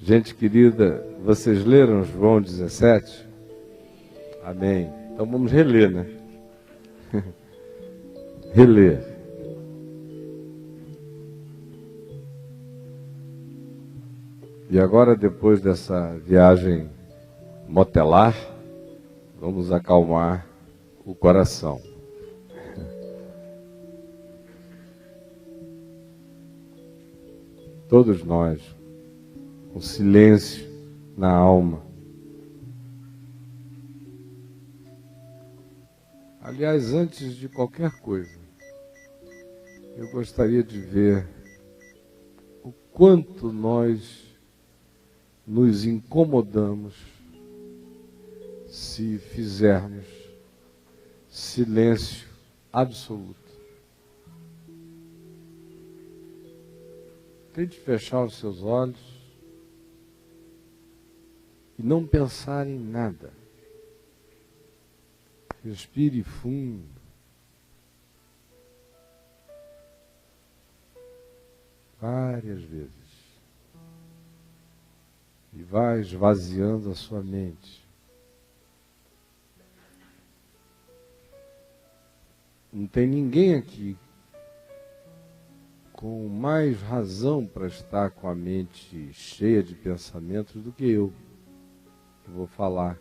Gente querida, vocês leram João 17? Amém. Então vamos reler, né? Reler. E agora, depois dessa viagem motelar, vamos acalmar o coração. Todos nós, com silêncio na alma. Aliás, antes de qualquer coisa, eu gostaria de ver o quanto nós nos incomodamos se fizermos silêncio absoluto. Tente fechar os seus olhos e não pensar em nada. Respire fundo. Várias vezes. E vai esvaziando a sua mente. Não tem ninguém aqui com mais razão para estar com a mente cheia de pensamentos do que eu, que vou falar.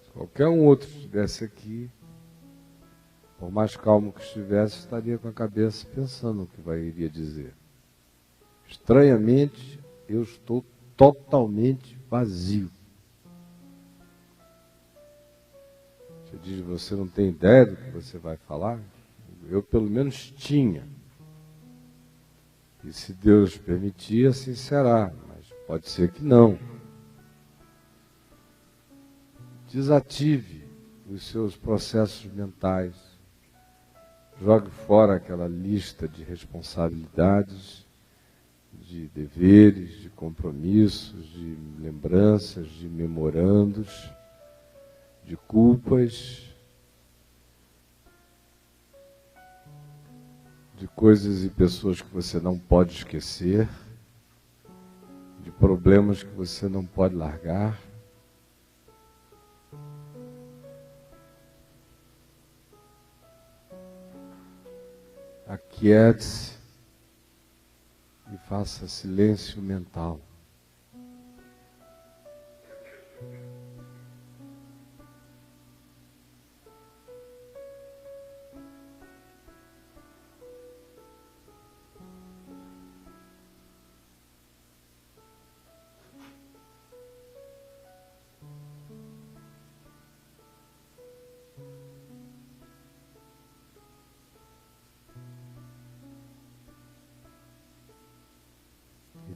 Se qualquer um outro estivesse aqui, por mais calmo que estivesse, estaria com a cabeça pensando no que iria dizer. Estranhamente, eu estou totalmente vazio. Você diz, você não tem ideia do que você vai falar? Eu pelo menos tinha. E se Deus permitir, assim será, mas pode ser que não. Desative os seus processos mentais. Jogue fora aquela lista de responsabilidades, de deveres, de compromissos, de lembranças, de memorandos, de culpas, de coisas e pessoas que você não pode esquecer, de problemas que você não pode largar. Aquiete-se e faça silêncio mental.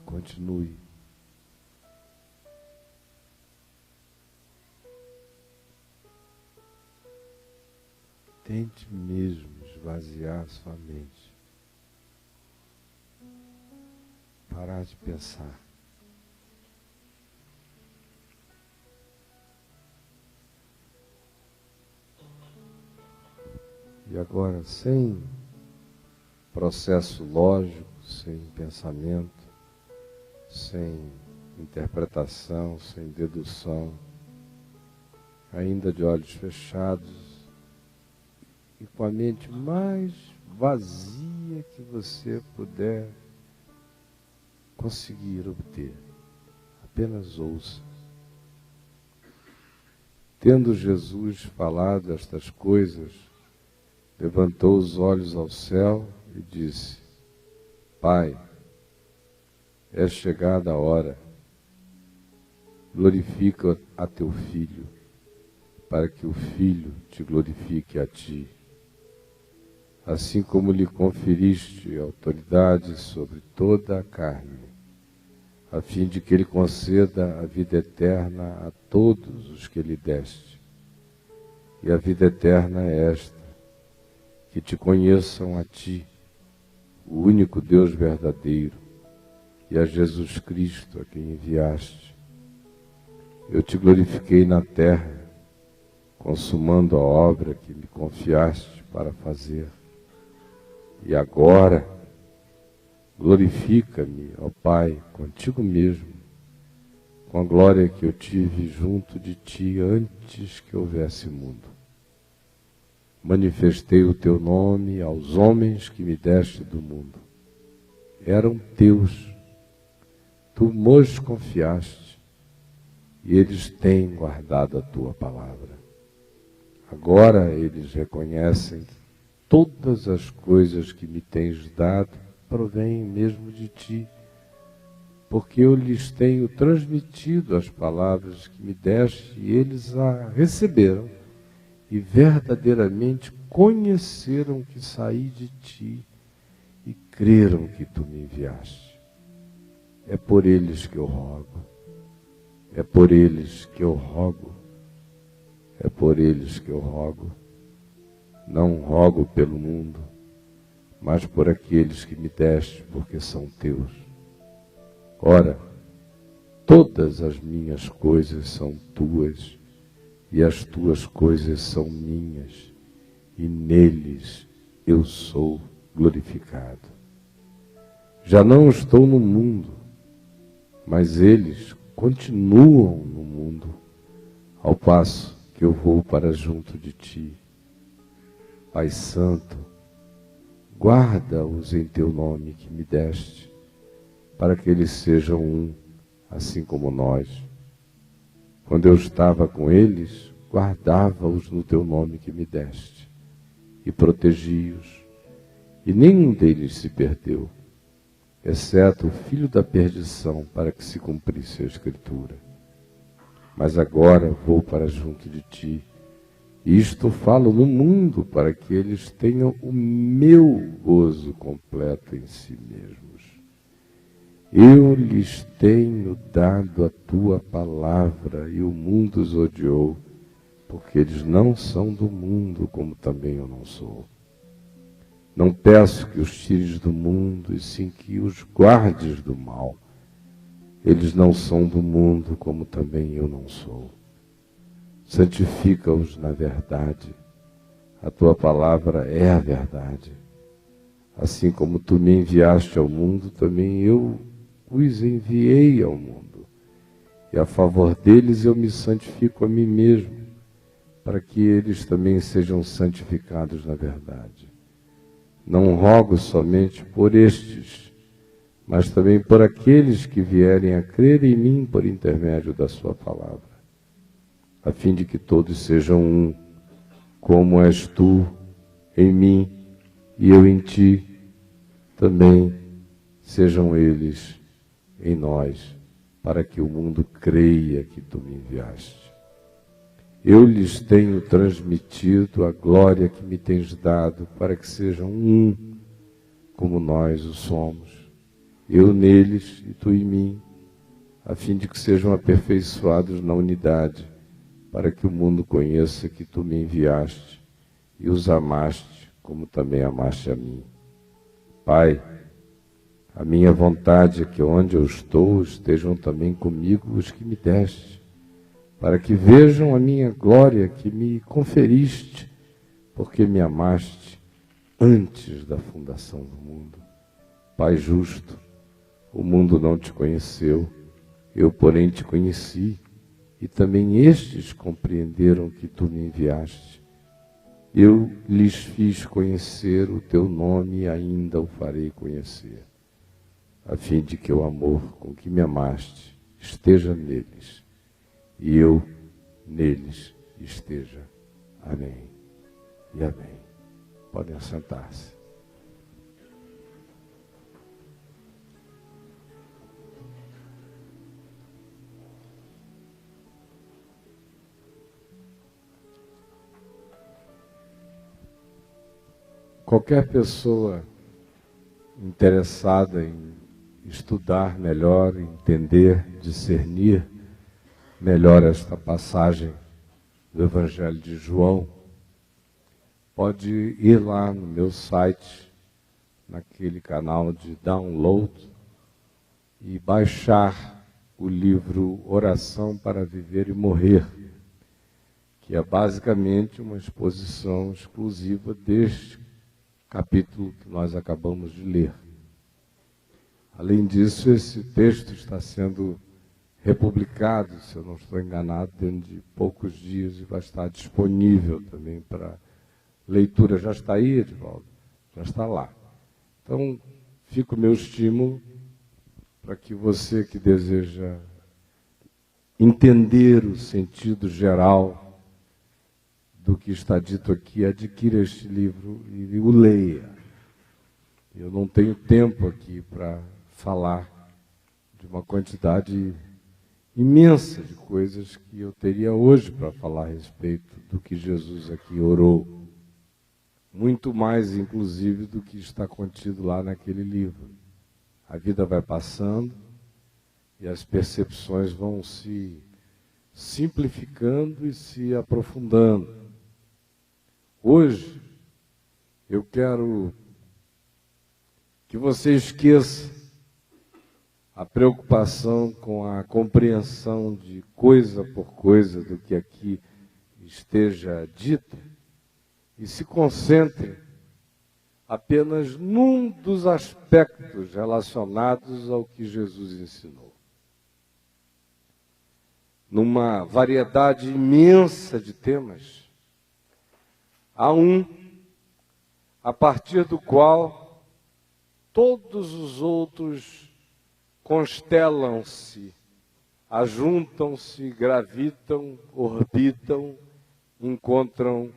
Continue. Tente mesmo esvaziar sua mente. Parar de pensar. E agora, sem processo lógico, sem pensamento, sem interpretação, sem dedução, ainda de olhos fechados e com a mente mais vazia que você puder conseguir obter. Apenas ouça. Tendo Jesus falado estas coisas, levantou os olhos ao céu e disse: Pai, é chegada a hora, glorifica a teu Filho, para que o Filho te glorifique a ti, assim como lhe conferiste autoridade sobre toda a carne, a fim de que ele conceda a vida eterna a todos os que lhe deste. E a vida eterna é esta, que te conheçam a ti, o único Deus verdadeiro, e a Jesus Cristo, a quem enviaste. Eu te glorifiquei na terra, consumando a obra que me confiaste para fazer. E agora, Glorifica-me, ó Pai, contigo mesmo, com a glória que eu tive junto de ti antes que houvesse mundo. Manifestei o teu nome aos homens que me deste do mundo. Eram teus, tu nos confiaste, e eles têm guardado a tua palavra. Agora eles reconhecem que todas as coisas que me tens dado provêm mesmo de ti, porque eu lhes tenho transmitido as palavras que me deste e eles a receberam e verdadeiramente conheceram que saí de ti e creram que tu me enviaste. É por eles que eu rogo, é por eles que eu rogo, é por eles que eu rogo. Não rogo pelo mundo, mas por aqueles que me deste, porque são teus. Ora, todas as minhas coisas são tuas, e as tuas coisas são minhas, e neles eu sou glorificado. Já não estou no mundo, mas eles continuam no mundo, ao passo que eu vou para junto de ti. Pai Santo, guarda-os em teu nome que me deste, para que eles sejam um, assim como nós. Quando eu estava com eles, guardava-os no teu nome que me deste, e protegi-os, e nenhum deles se perdeu, exceto o filho da perdição, para que se cumprisse a Escritura. Mas agora vou para junto de ti, e isto falo no mundo, para que eles tenham o meu gozo completo em si mesmos. Eu lhes tenho dado a tua palavra, e o mundo os odiou, porque eles não são do mundo, como também eu não sou. Não peço que os tires do mundo, e sim que os guardes do mal. Eles não são do mundo, como também eu não sou. Santifica-os na verdade. A tua palavra é a verdade. Assim como tu me enviaste ao mundo, também eu os enviei ao mundo. E a favor deles eu me santifico a mim mesmo, para que eles também sejam santificados na verdade. Não rogo somente por estes, mas também por aqueles que vierem a crer em mim por intermédio da sua palavra, a fim de que todos sejam um, como és tu em mim e eu em ti, também sejam eles em nós, para que o mundo creia que tu me enviaste. Eu lhes tenho transmitido a glória que me tens dado, para que sejam um, como nós o somos, eu neles e tu em mim, a fim de que sejam aperfeiçoados na unidade, para que o mundo conheça que tu me enviaste e os amaste, como também amaste a mim. Pai, a minha vontade é que onde eu estou estejam também comigo os que me deste, para que vejam a minha glória que me conferiste, porque me amaste antes da fundação do mundo. Pai justo, o mundo não te conheceu, eu porém te conheci, e também estes compreenderam que tu me enviaste. Eu lhes fiz conhecer o teu nome e ainda o farei conhecer, a fim de que o amor com que me amaste esteja neles, e eu neles esteja. Amém e amém. Podem assentar-se. Qualquer pessoa interessada em estudar melhor, entender, discernir melhor esta passagem do Evangelho de João, pode ir lá no meu site, naquele canal de download, e baixar o livro Oração para Viver e Morrer, que é basicamente uma exposição exclusiva deste capítulo que nós acabamos de ler. Além disso, esse texto está sendo republicado, se eu não estou enganado, dentro de poucos dias e vai estar disponível também para leitura. Já está aí, Edivaldo? Já está lá. Então, fica o meu estímulo para que você que deseja entender o sentido geral do que está dito aqui, adquira este livro e o leia. Eu não tenho tempo aqui para falar de uma quantidade imensa de coisas que eu teria hoje para falar a respeito do que Jesus aqui orou. Muito mais, inclusive, do que está contido lá naquele livro. A vida vai passando e as percepções vão se simplificando e se aprofundando. Hoje, eu quero que você esqueça a preocupação com a compreensão de coisa por coisa do que aqui esteja dito e se concentre apenas num dos aspectos relacionados ao que Jesus ensinou. Numa variedade imensa de temas, há um a partir do qual todos os outros constelam-se, ajuntam-se, gravitam, orbitam, encontram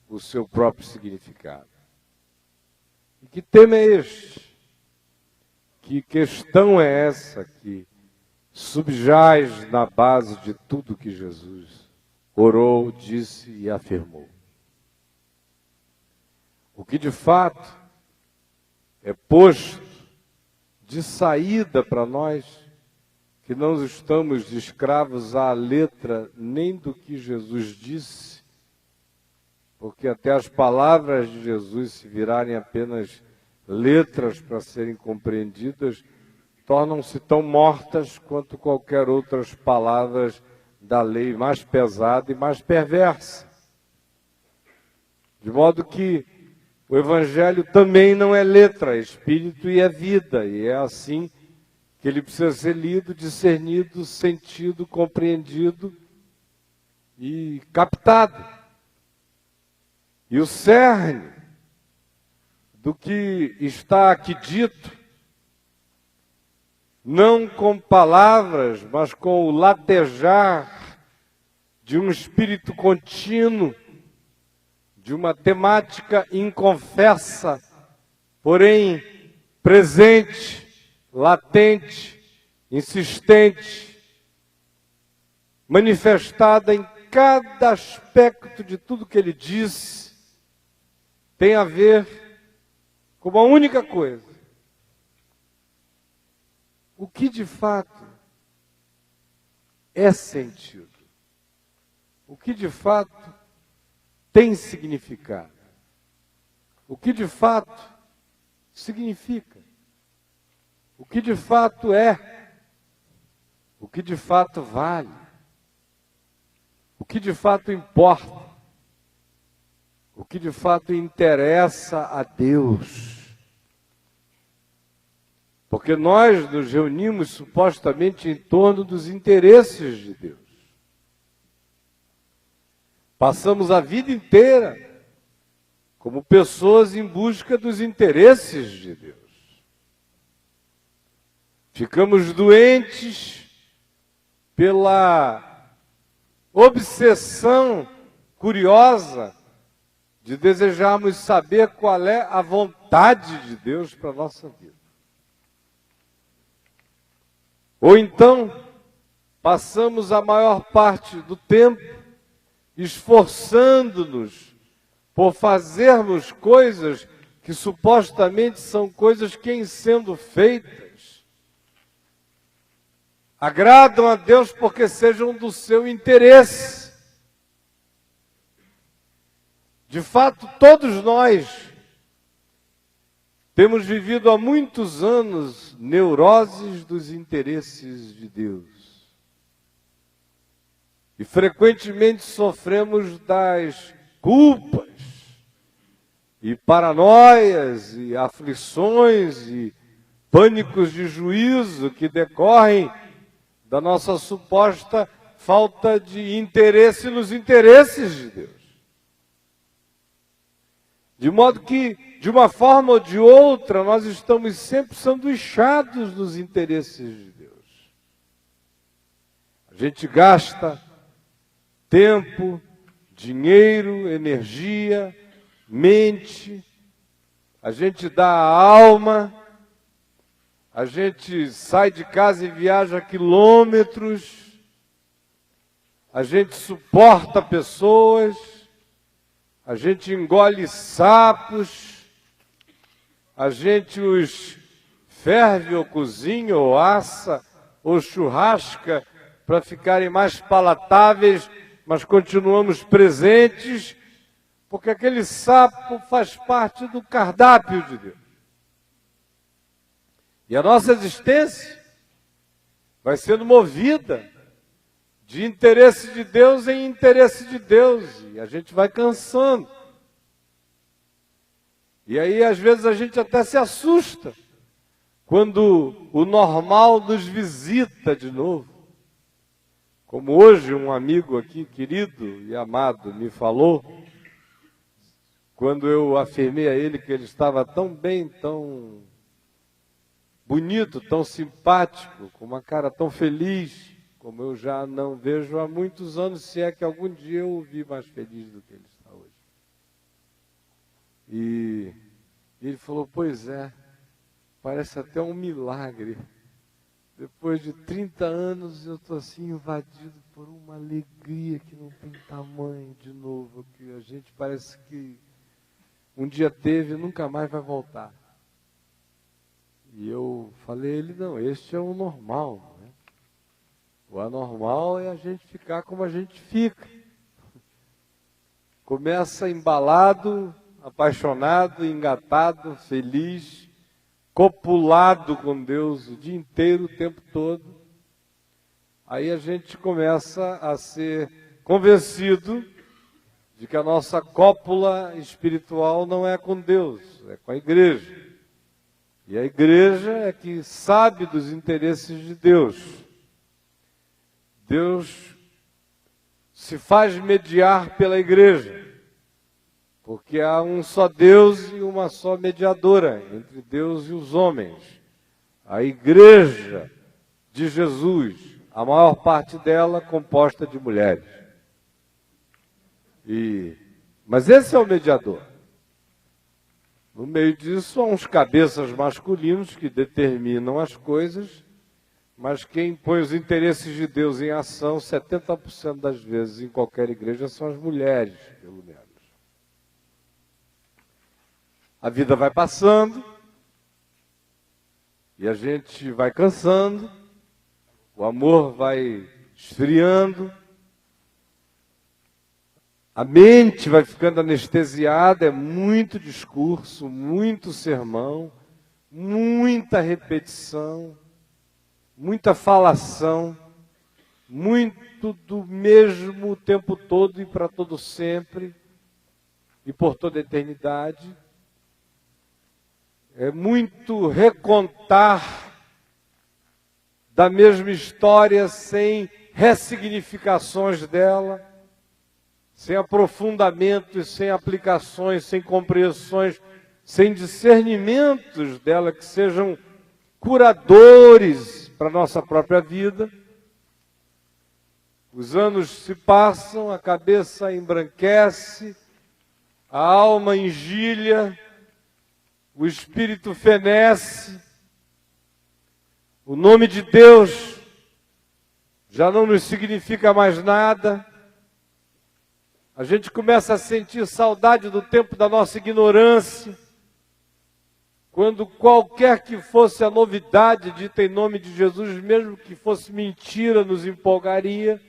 o seu próprio significado. E que tema é este? Que questão é essa que subjaz na base de tudo que Jesus orou, disse e afirmou? O que de fato é posto de saída para nós, que não estamos escravos à letra nem do que Jesus disse, porque até as palavras de Jesus, se virarem apenas letras para serem compreendidas, tornam-se tão mortas quanto qualquer outras palavras da lei, mais pesada e mais perversa. De modo que o Evangelho também não é letra, é espírito e é vida, e é assim que ele precisa ser lido, discernido, sentido, compreendido e captado. E o cerne do que está aqui dito, não com palavras, mas com o latejar de um espírito contínuo, de uma temática inconfessa, porém presente, latente, insistente, manifestada em cada aspecto de tudo que ele disse, tem a ver com uma única coisa: o que de fato é sentido, o que de fato tem significado, o que de fato significa, o que de fato é, o que de fato vale, o que de fato importa, o que de fato interessa a Deus. Porque nós nos reunimos supostamente em torno dos interesses de Deus. Passamos a vida inteira como pessoas em busca dos interesses de Deus. Ficamos doentes pela obsessão curiosa de desejarmos saber qual é a vontade de Deus para a nossa vida. Ou então, passamos a maior parte do tempo esforçando-nos por fazermos coisas que supostamente são coisas que, em sendo feitas, agradam a Deus porque sejam do seu interesse. De fato, todos nós temos vivido há muitos anos neuroses dos interesses de Deus. E frequentemente sofremos das culpas e paranoias e aflições e pânicos de juízo que decorrem da nossa suposta falta de interesse nos interesses de Deus. De modo que, de uma forma ou de outra, nós estamos sempre sanduichados nos interesses de Deus. A gente gasta tempo, dinheiro, energia, mente, a gente dá a alma, a gente sai de casa e viaja quilômetros, a gente suporta pessoas, a gente engole sapos, a gente os ferve ou cozinha ou assa ou churrasca para ficarem mais palatáveis, mas continuamos presentes, porque aquele sapo faz parte do cardápio de Deus. E a nossa existência vai sendo movida de interesse de Deus em interesse de Deus, e a gente vai cansando. E aí, às vezes, a gente até se assusta quando o normal nos visita de novo. Como hoje um amigo aqui, querido e amado, me falou, quando eu afirmei a ele que ele estava tão bem, tão bonito, tão simpático, com uma cara tão feliz, como eu já não vejo há muitos anos, se é que algum dia eu o vi mais feliz do que ele está hoje. E ele falou, pois é, parece até um milagre. Depois de 30 anos eu estou assim invadido por uma alegria que não tem tamanho de novo, que a gente parece que um dia teve e nunca mais vai voltar. E eu falei a ele, não, este é o normal. O anormal é a gente ficar como a gente fica. Começa embalado, apaixonado, engatado, feliz, copulado com Deus o dia inteiro, o tempo todo. Aí a gente começa a ser convencido de que a nossa cópula espiritual não é com Deus, é com a igreja. E a igreja é que sabe dos interesses de Deus. Deus se faz mediar pela igreja, porque há um só Deus e uma só mediadora entre Deus e os homens. A igreja de Jesus, a maior parte dela composta de mulheres. Mas esse é o mediador. No meio disso, há uns cabeças masculinos que determinam as coisas, mas quem põe os interesses de Deus em ação, 70% das vezes, em qualquer igreja, são as mulheres, pelo menos. A vida vai passando, e a gente vai cansando, o amor vai esfriando, a mente vai ficando anestesiada, é muito discurso, muito sermão, muita repetição, muita falação, muito do mesmo o tempo todo e para todo sempre, e por toda a eternidade. É muito recontar da mesma história sem ressignificações dela, sem aprofundamentos, sem aplicações, sem compreensões, sem discernimentos dela que sejam curadores para a nossa própria vida. Os anos se passam, a cabeça embranquece, a alma engilha, o espírito fenece, o nome de Deus já não nos significa mais nada, a gente começa a sentir saudade do tempo da nossa ignorância, quando qualquer que fosse a novidade dita em nome de Jesus, mesmo que fosse mentira, nos empolgaria,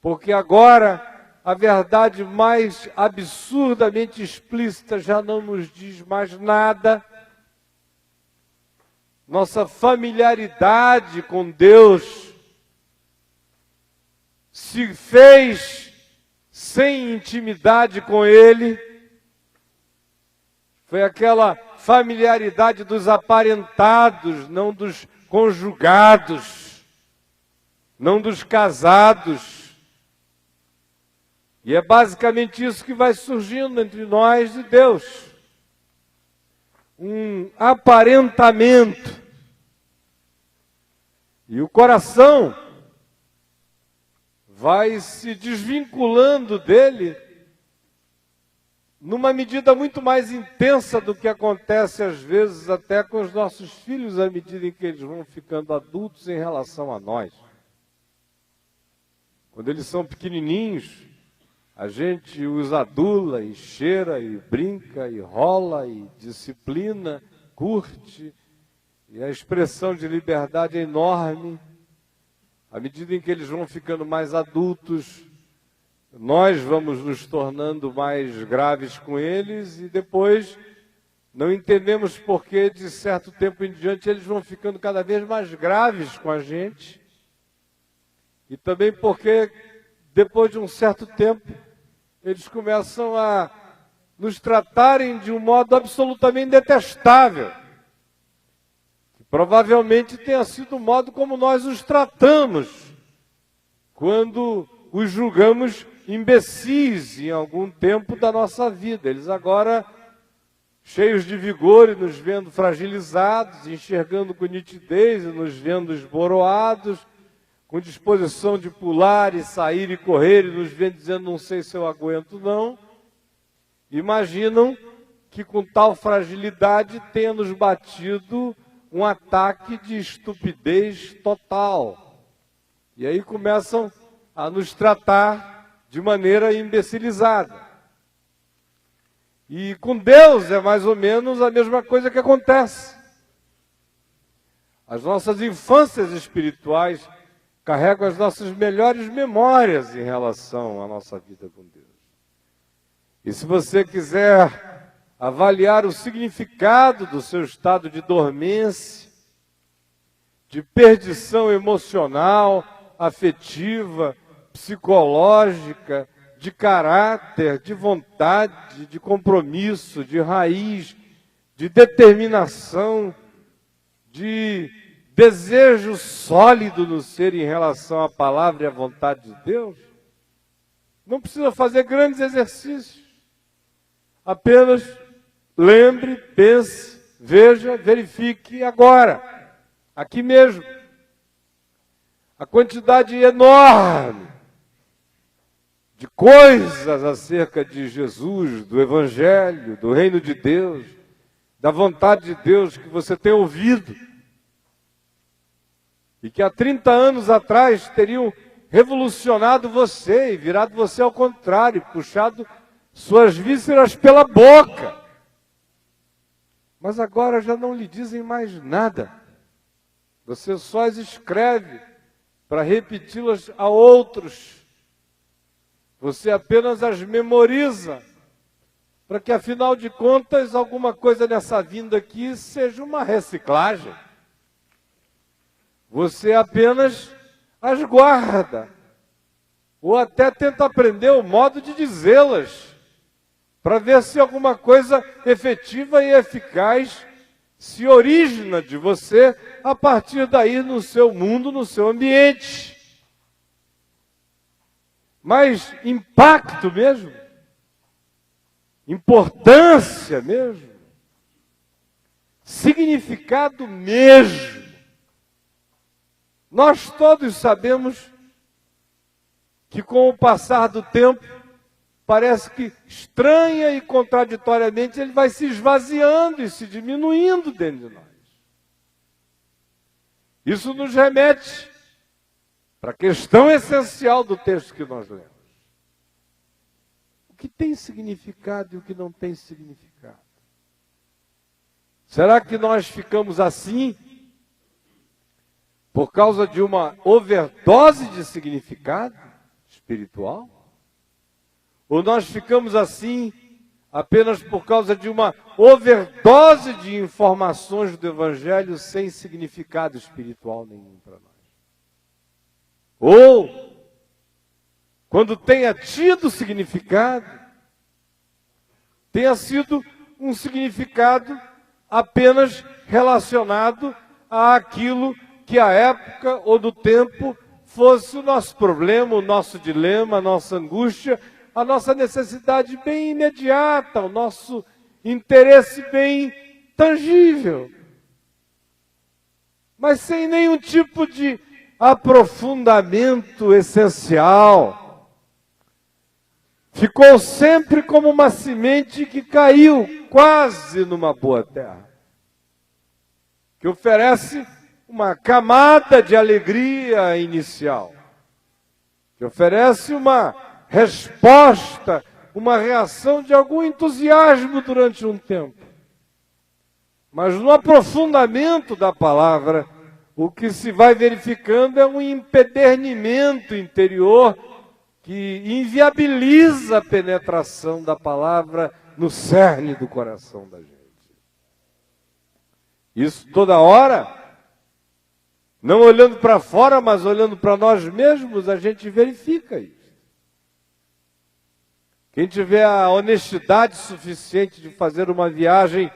porque agora a verdade mais absurdamente explícita já não nos diz mais nada. Nossa familiaridade com Deus se fez sem intimidade com Ele. Foi aquela familiaridade dos aparentados, não dos conjugados, não dos casados. E é basicamente isso que vai surgindo entre nós e Deus. Um aparentamento. E o coração vai se desvinculando dele numa medida muito mais intensa do que acontece às vezes até com os nossos filhos, à medida em que eles vão ficando adultos em relação a nós. Quando eles são pequenininhos, a gente os adula e cheira e brinca e rola e disciplina, curte, e a expressão de liberdade é enorme. À medida em que eles vão ficando mais adultos, nós vamos nos tornando mais graves com eles e depois não entendemos por que de certo tempo em diante eles vão ficando cada vez mais graves com a gente. E também porque depois de um certo tempo eles começam a nos tratarem de um modo absolutamente detestável. Que provavelmente tenha sido o modo como nós os tratamos quando os julgamos imbecis em algum tempo da nossa vida. Eles agora, cheios de vigor e nos vendo fragilizados, enxergando com nitidez e nos vendo esboroados, com disposição de pular e sair e correr, e nos vendo dizendo, não sei se eu aguento não, imaginam que com tal fragilidade tenha nos batido um ataque de estupidez total. E aí começam a nos tratar de maneira imbecilizada. E com Deus é mais ou menos a mesma coisa que acontece. As nossas infâncias espirituais carregam as nossas melhores memórias em relação à nossa vida com Deus. E se você quiser avaliar o significado do seu estado de dormência, de perdição emocional, afetiva, psicológica, de caráter, de vontade, de compromisso, de raiz, de determinação, de desejo sólido no ser em relação à palavra e à vontade de Deus, não precisa fazer grandes exercícios. Apenas lembre, pense, veja, verifique agora, aqui mesmo. A quantidade enorme de coisas acerca de Jesus, do Evangelho, do Reino de Deus, da vontade de Deus que você tem ouvido, e que há 30 anos atrás teriam revolucionado você e virado você ao contrário, puxado suas vísceras pela boca. Mas agora já não lhe dizem mais nada. Você só as escreve para repeti-las a outros. Você apenas as memoriza, para que afinal de contas alguma coisa nessa vinda aqui seja uma reciclagem. Você apenas as guarda, ou até tenta aprender o modo de dizê-las, para ver se alguma coisa efetiva e eficaz se origina de você a partir daí no seu mundo, no seu ambiente. Mas impacto mesmo, importância mesmo, significado mesmo. Nós todos sabemos que com o passar do tempo, parece que estranha e contraditoriamente ele vai se esvaziando e se diminuindo dentro de nós. Isso nos remete para a questão essencial do texto que nós lemos. O que tem significado e o que não tem significado? Será que nós ficamos assim por causa de uma overdose de significado espiritual? Ou nós ficamos assim apenas por causa de uma overdose de informações do Evangelho sem significado espiritual nenhum para nós? Ou, quando tenha tido significado, tenha sido um significado apenas relacionado àquilo que a época ou do tempo fosse o nosso problema, o nosso dilema, a nossa angústia, a nossa necessidade bem imediata, o nosso interesse bem tangível. Mas sem nenhum tipo de aprofundamento essencial. Ficou sempre como uma semente que caiu quase numa boa terra, que oferece uma camada de alegria inicial, que oferece uma resposta, uma reação de algum entusiasmo durante um tempo. Mas no aprofundamento da palavra, o que se vai verificando é um empedernimento interior que inviabiliza a penetração da palavra no cerne do coração da gente. Isso toda hora, não olhando para fora, mas olhando para nós mesmos, a gente verifica isso. Quem tiver a honestidade suficiente de fazer uma viagem,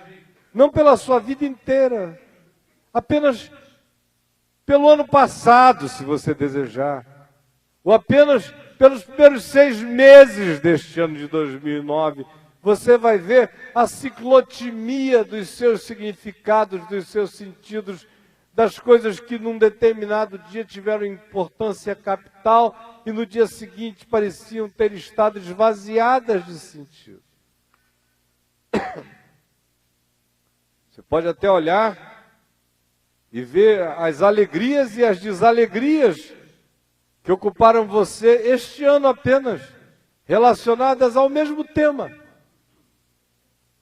não pela sua vida inteira, apenas pelo ano passado, se você desejar, ou apenas pelos primeiros 6 meses deste ano de 2009, você vai ver a ciclotimia dos seus significados, dos seus sentidos, das coisas que num determinado dia tiveram importância capital e no dia seguinte pareciam ter estado esvaziadas de sentido. Você pode até olhar e ver as alegrias e as desalegrias que ocuparam você este ano apenas, relacionadas ao mesmo tema.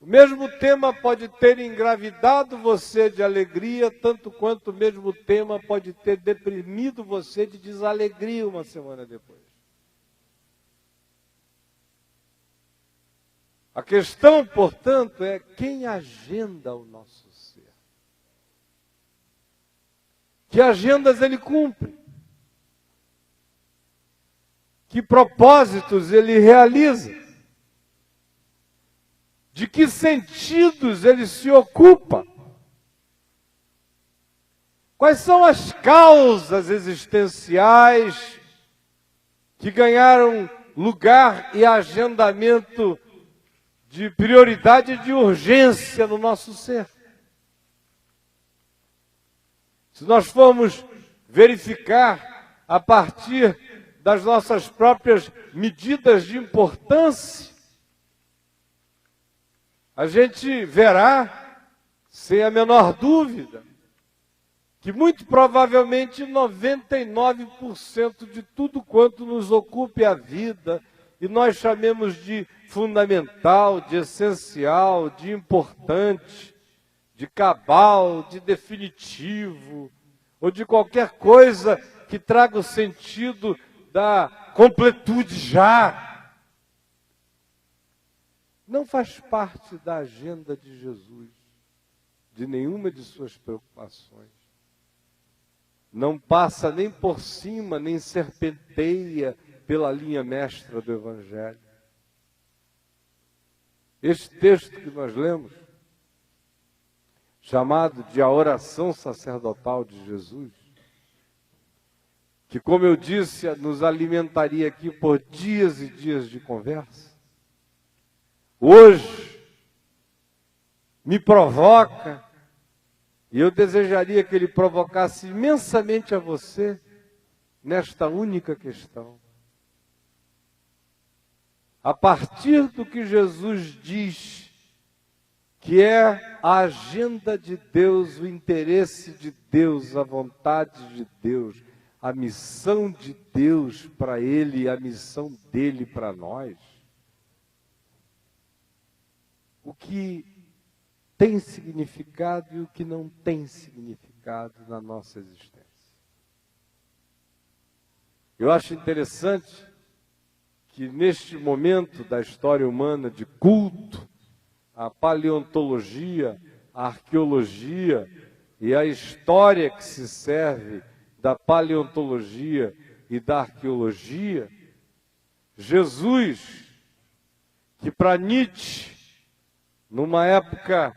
O mesmo tema pode ter engravidado você de alegria, tanto quanto o mesmo tema pode ter deprimido você de desalegria uma semana depois. A questão, portanto, é quem agenda o nosso ser. Que agendas ele cumpre? Que propósitos ele realiza? De que sentidos ele se ocupa? Quais são as causas existenciais que ganharam lugar e agendamento de prioridade e de urgência no nosso ser? Se nós formos verificar a partir das nossas próprias medidas de importância, a gente verá, sem a menor dúvida, que muito provavelmente 99% de tudo quanto nos ocupe a vida, e nós chamemos de fundamental, de essencial, de importante, de cabal, de definitivo, ou de qualquer coisa que traga o sentido da completude já, não faz parte da agenda de Jesus, de nenhuma de suas preocupações. Não passa nem por cima, nem serpenteia pela linha mestra do Evangelho. Este texto que nós lemos, chamado de a oração sacerdotal de Jesus, que, como eu disse, nos alimentaria aqui por dias e dias de conversa, hoje me provoca, e eu desejaria que ele provocasse imensamente a você nesta única questão. A partir do que Jesus diz que é a agenda de Deus, o interesse de Deus, a vontade de Deus, a missão de Deus para ele e a missão dele para nós, o que tem significado e o que não tem significado na nossa existência. Eu acho interessante que neste momento da história humana de culto, a paleontologia, a arqueologia e a história que se serve da paleontologia e da arqueologia, Jesus, que para Nietzsche, numa época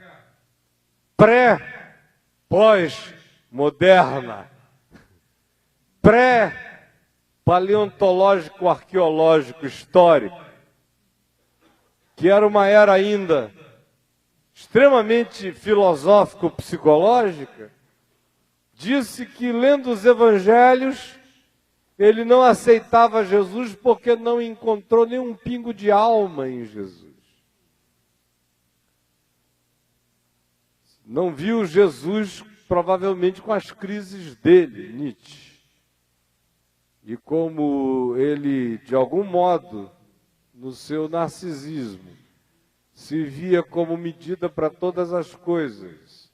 pré-pós-moderna, pré-paleontológico, arqueológico, histórico, que era uma era ainda extremamente filosófico-psicológica, disse que, lendo os evangelhos, ele não aceitava Jesus porque não encontrou nenhum pingo de alma em Jesus. Não viu Jesus, provavelmente, com as crises dele, Nietzsche. E como ele, de algum modo, no seu narcisismo, se via como medida para todas as coisas,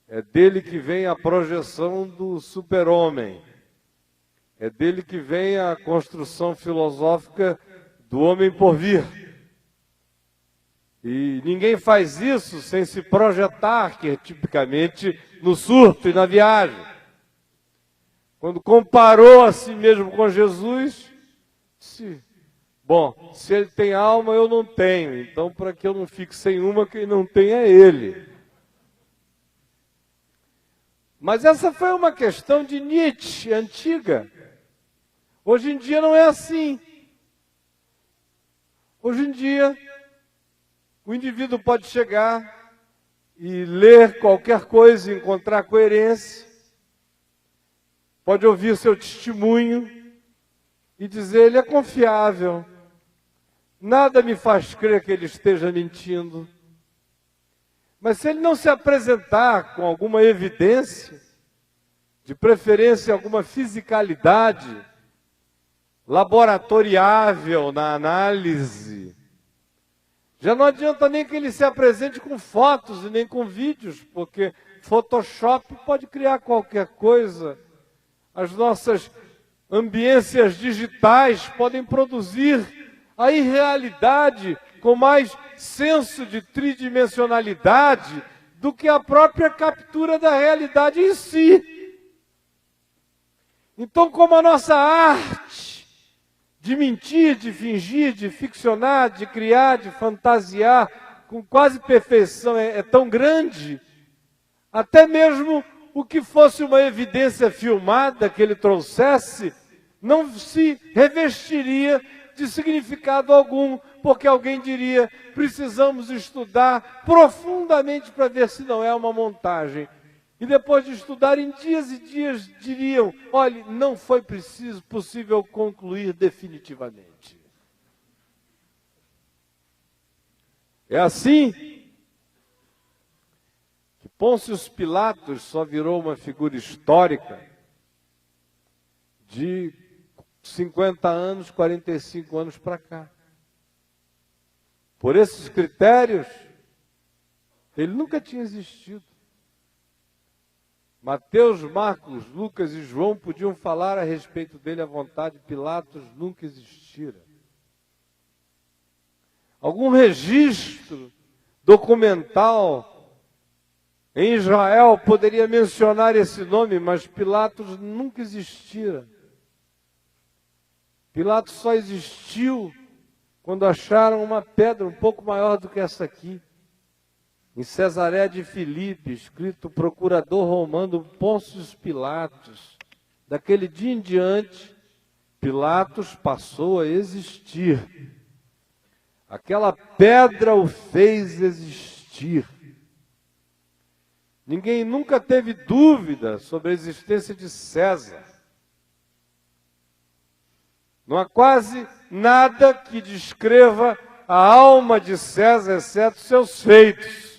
é dele que vem a projeção do super-homem. É dele que vem a construção filosófica do homem por vir. E ninguém faz isso sem se projetar arquetipicamente no surto e na viagem. Quando comparou a si mesmo com Jesus, disse: bom, se ele tem alma, eu não tenho. Então, para que eu não fique sem uma, quem não tem é ele. Mas essa foi uma questão de Nietzsche, antiga. Hoje em dia não é assim. Hoje em dia, o indivíduo pode chegar e ler qualquer coisa e encontrar coerência, pode ouvir seu testemunho e dizer: ele é confiável, nada me faz crer que ele esteja mentindo. Mas se ele não se apresentar com alguma evidência, de preferência alguma fisicalidade, laboratoriável na análise, já não adianta nem que ele se apresente com fotos e nem com vídeos, porque Photoshop pode criar qualquer coisa. As nossas ambiências digitais podem produzir a irrealidade com mais senso de tridimensionalidade do que a própria captura da realidade em si. Então, como a nossa arte de mentir, de fingir, de ficcionar, de criar, de fantasiar, com quase perfeição é tão grande, até mesmo o que fosse uma evidência filmada que ele trouxesse, não se revestiria de significado algum, porque alguém diria: precisamos estudar profundamente para ver se não é uma montagem. E depois de estudarem dias e dias, diriam: olhe, não foi possível concluir definitivamente. É assim que Pôncio Pilatos só virou uma figura histórica de 50 anos, 45 anos para cá. Por esses critérios, ele nunca tinha existido. Mateus, Marcos, Lucas e João podiam falar a respeito dele à vontade, Pilatos nunca existira. Algum registro documental em Israel poderia mencionar esse nome, mas Pilatos nunca existira. Pilatos só existiu quando acharam uma pedra um pouco maior do que essa aqui, em Cesareia de Filipe, escrito procurador romano Pôncio Pilatos. Daquele dia em diante, Pilatos passou a existir. Aquela pedra o fez existir. Ninguém nunca teve dúvida sobre a existência de César. Não há quase nada que descreva a alma de César, exceto seus feitos.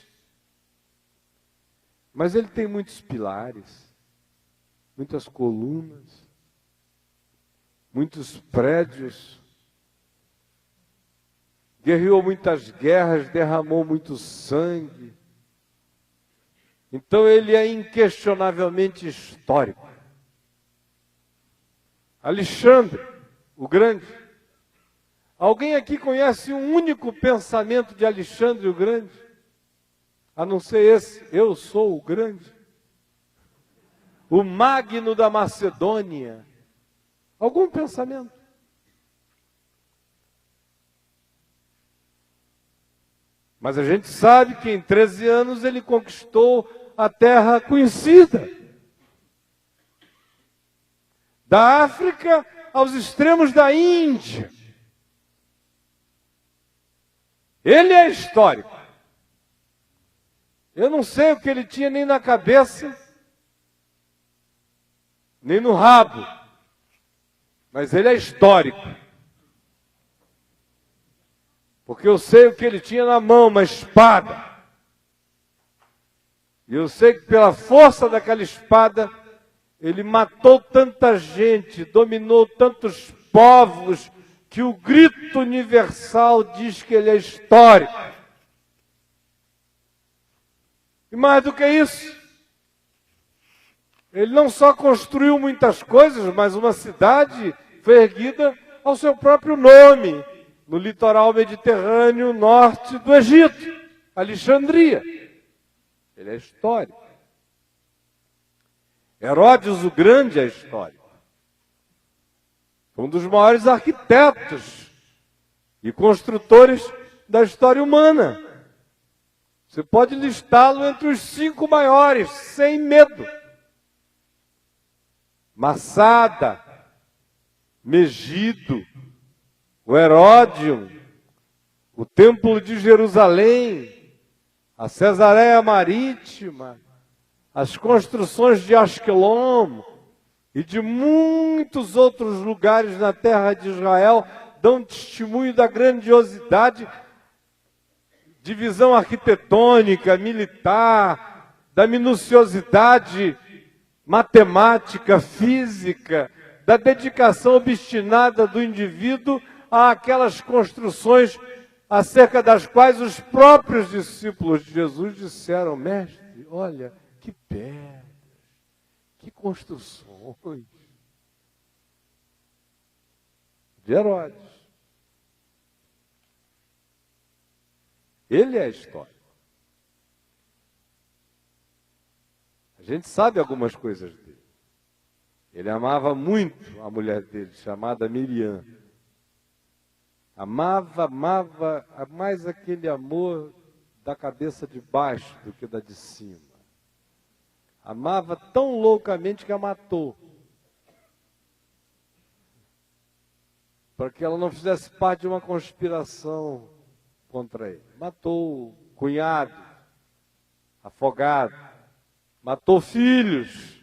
Mas ele tem muitos pilares, muitas colunas, muitos prédios, guerreou muitas guerras, derramou muito sangue. Então ele é inquestionavelmente histórico. Alexandre, o Grande. Alguém aqui conhece um único pensamento de Alexandre o Grande? A não ser esse: eu sou o grande. O Magno da Macedônia. Algum pensamento? Mas a gente sabe que em 13 anos ele conquistou a terra conhecida. Da África aos extremos da Índia. Ele é histórico. Eu não sei o que ele tinha nem na cabeça, nem no rabo, mas ele é histórico. Porque eu sei o que ele tinha na mão, uma espada. E eu sei que pela força daquela espada, ele matou tanta gente, dominou tantos povos, que o grito universal diz que ele é histórico. E mais do que isso, ele não só construiu muitas coisas, mas uma cidade foi erguida ao seu próprio nome, no litoral mediterrâneo norte do Egito, Alexandria. Ele é histórico. Herodes o Grande é histórico. Foi um dos maiores arquitetos e construtores da história humana. Você pode listá-lo entre os 5 maiores, sem medo. Massada, Megido, o Heródion, o Templo de Jerusalém, a Cesareia Marítima, as construções de Asquelon e de muitos outros lugares na terra de Israel dão testemunho da grandiosidade, divisão arquitetônica, militar, da minuciosidade matemática, física, da dedicação obstinada do indivíduo àquelas construções acerca das quais os próprios discípulos de Jesus disseram: mestre, olha, que pedras, que construções. De Herodes. Ele é a história. A gente sabe algumas coisas dele. Ele amava muito a mulher dele, chamada Miriam. Amava mais aquele amor da cabeça de baixo do que da de cima. Amava tão loucamente que a matou. Para que ela não fizesse parte de uma conspiração contra ele. Matou o cunhado, afogado. Matou filhos.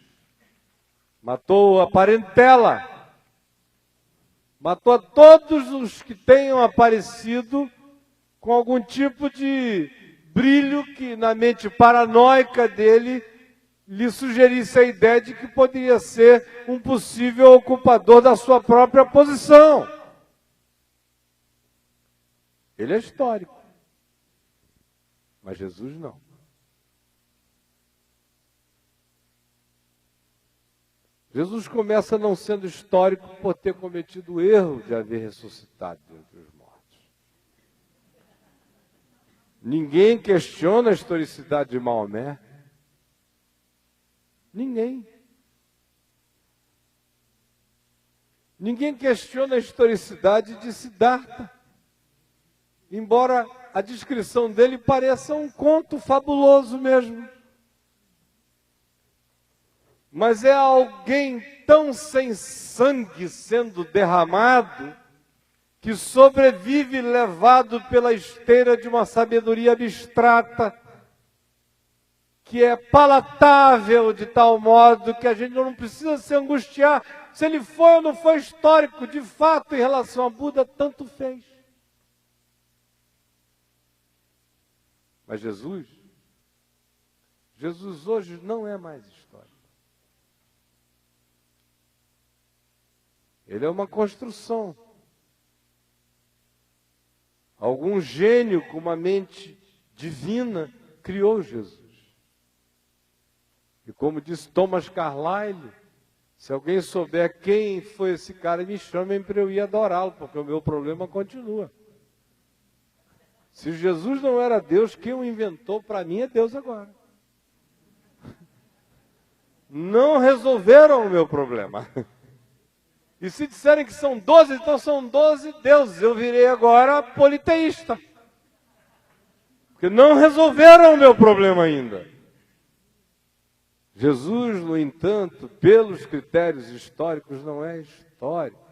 Matou a parentela. Matou a todos os que tenham aparecido com algum tipo de brilho que na mente paranoica dele lhe sugerisse a ideia de que poderia ser um possível ocupador da sua própria posição. Ele é histórico. Mas Jesus não. Jesus começa não sendo histórico por ter cometido o erro de haver ressuscitado dentre os mortos. Ninguém questiona a historicidade de Maomé. Ninguém. Ninguém questiona a historicidade de Siddhartha. Embora a descrição dele pareça um conto fabuloso mesmo. Mas é alguém tão sem sangue sendo derramado que sobrevive levado pela esteira de uma sabedoria abstrata que é palatável de tal modo que a gente não precisa se angustiar se ele foi ou não foi histórico. De fato, em relação a Buda, tanto fez. Mas Jesus hoje não é mais histórico. Ele é uma construção. Algum gênio com uma mente divina criou Jesus. E como disse Thomas Carlyle, se alguém souber quem foi esse cara, me chamem para eu ir adorá-lo, porque o meu problema continua. Se Jesus não era Deus, quem o inventou, para mim, é Deus agora. Não resolveram o meu problema. E se disserem que são 12, então são 12 deuses. Eu virei agora politeísta. Porque não resolveram o meu problema ainda. Jesus, no entanto, pelos critérios históricos, não é histórico.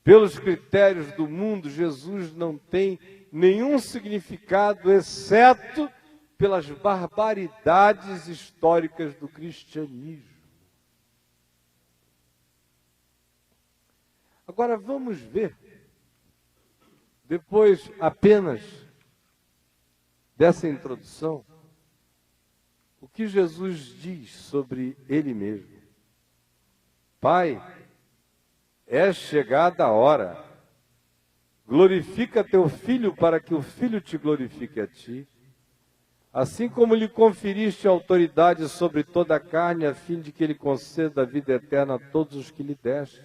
Pelos critérios do mundo, Jesus não tem nenhum significado, exceto pelas barbaridades históricas do cristianismo. Agora vamos ver, depois apenas dessa introdução, o que Jesus diz sobre Ele mesmo. Pai, é chegada a hora. Glorifica teu Filho para que o Filho te glorifique a ti. Assim como lhe conferiste autoridade sobre toda a carne, a fim de que ele conceda a vida eterna a todos os que lhe deste.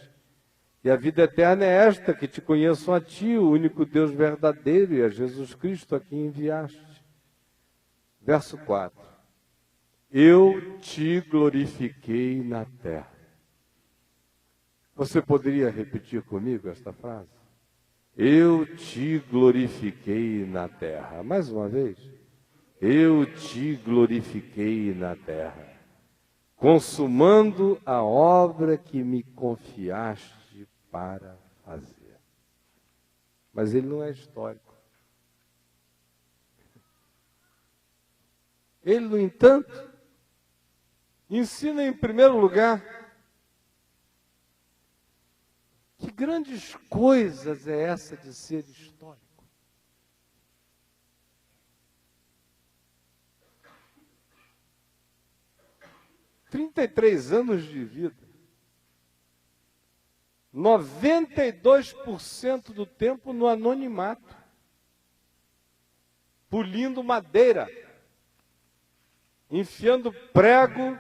E a vida eterna é esta, que te conheçam a ti, o único Deus verdadeiro, e a Jesus Cristo a quem enviaste. Verso 4. Eu te glorifiquei na terra. Você poderia repetir comigo esta frase? Eu te glorifiquei na terra. Mais uma vez. Eu te glorifiquei na terra, consumando a obra que me confiaste para fazer. Mas ele não é histórico. Ele, no entanto, ensina em primeiro lugar que grandes coisas é essa de ser histórico. 33 anos de vida, 92% do tempo no anonimato, pulindo madeira, enfiando prego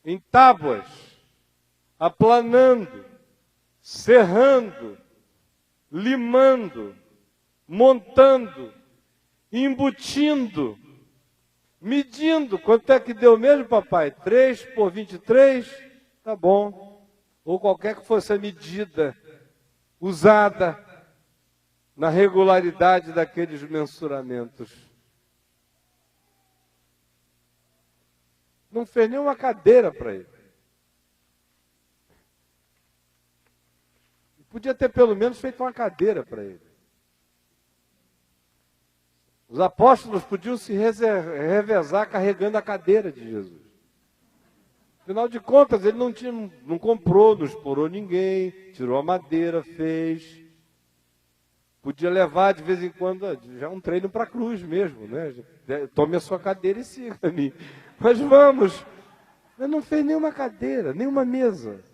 em tábuas, aplanando, serrando, limando, montando, embutindo, medindo. Quanto é que deu mesmo, papai? 3 por 23? Tá bom. Ou qualquer que fosse a medida usada na regularidade daqueles mensuramentos. Não fez nenhuma cadeira para ele. Podia ter pelo menos feito uma cadeira para ele. Os apóstolos podiam se revezar carregando a cadeira de Jesus. Afinal de contas, ele não comprou, não explorou ninguém, tirou a madeira, fez. Podia levar de vez em quando, já um treino para a cruz mesmo, né? Tome a sua cadeira e siga-me. Mas vamos. Ele não fez nenhuma cadeira, nenhuma mesa.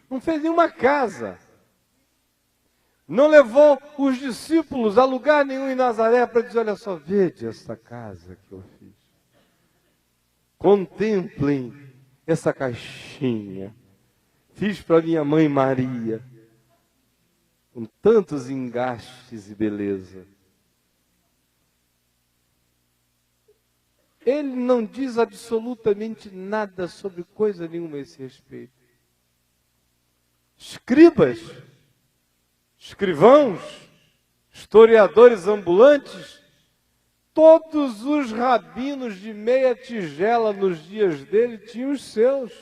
Não fez nenhuma casa. Não levou os discípulos a lugar nenhum em Nazaré para dizer, olha só, vede esta casa que eu fiz. Contemplem essa caixinha. Fiz para minha mãe Maria. Com tantos engastes e beleza. Ele não diz absolutamente nada sobre coisa nenhuma a esse respeito. Escribas, escrivãos, historiadores ambulantes, todos os rabinos de meia tigela nos dias dele tinham os seus.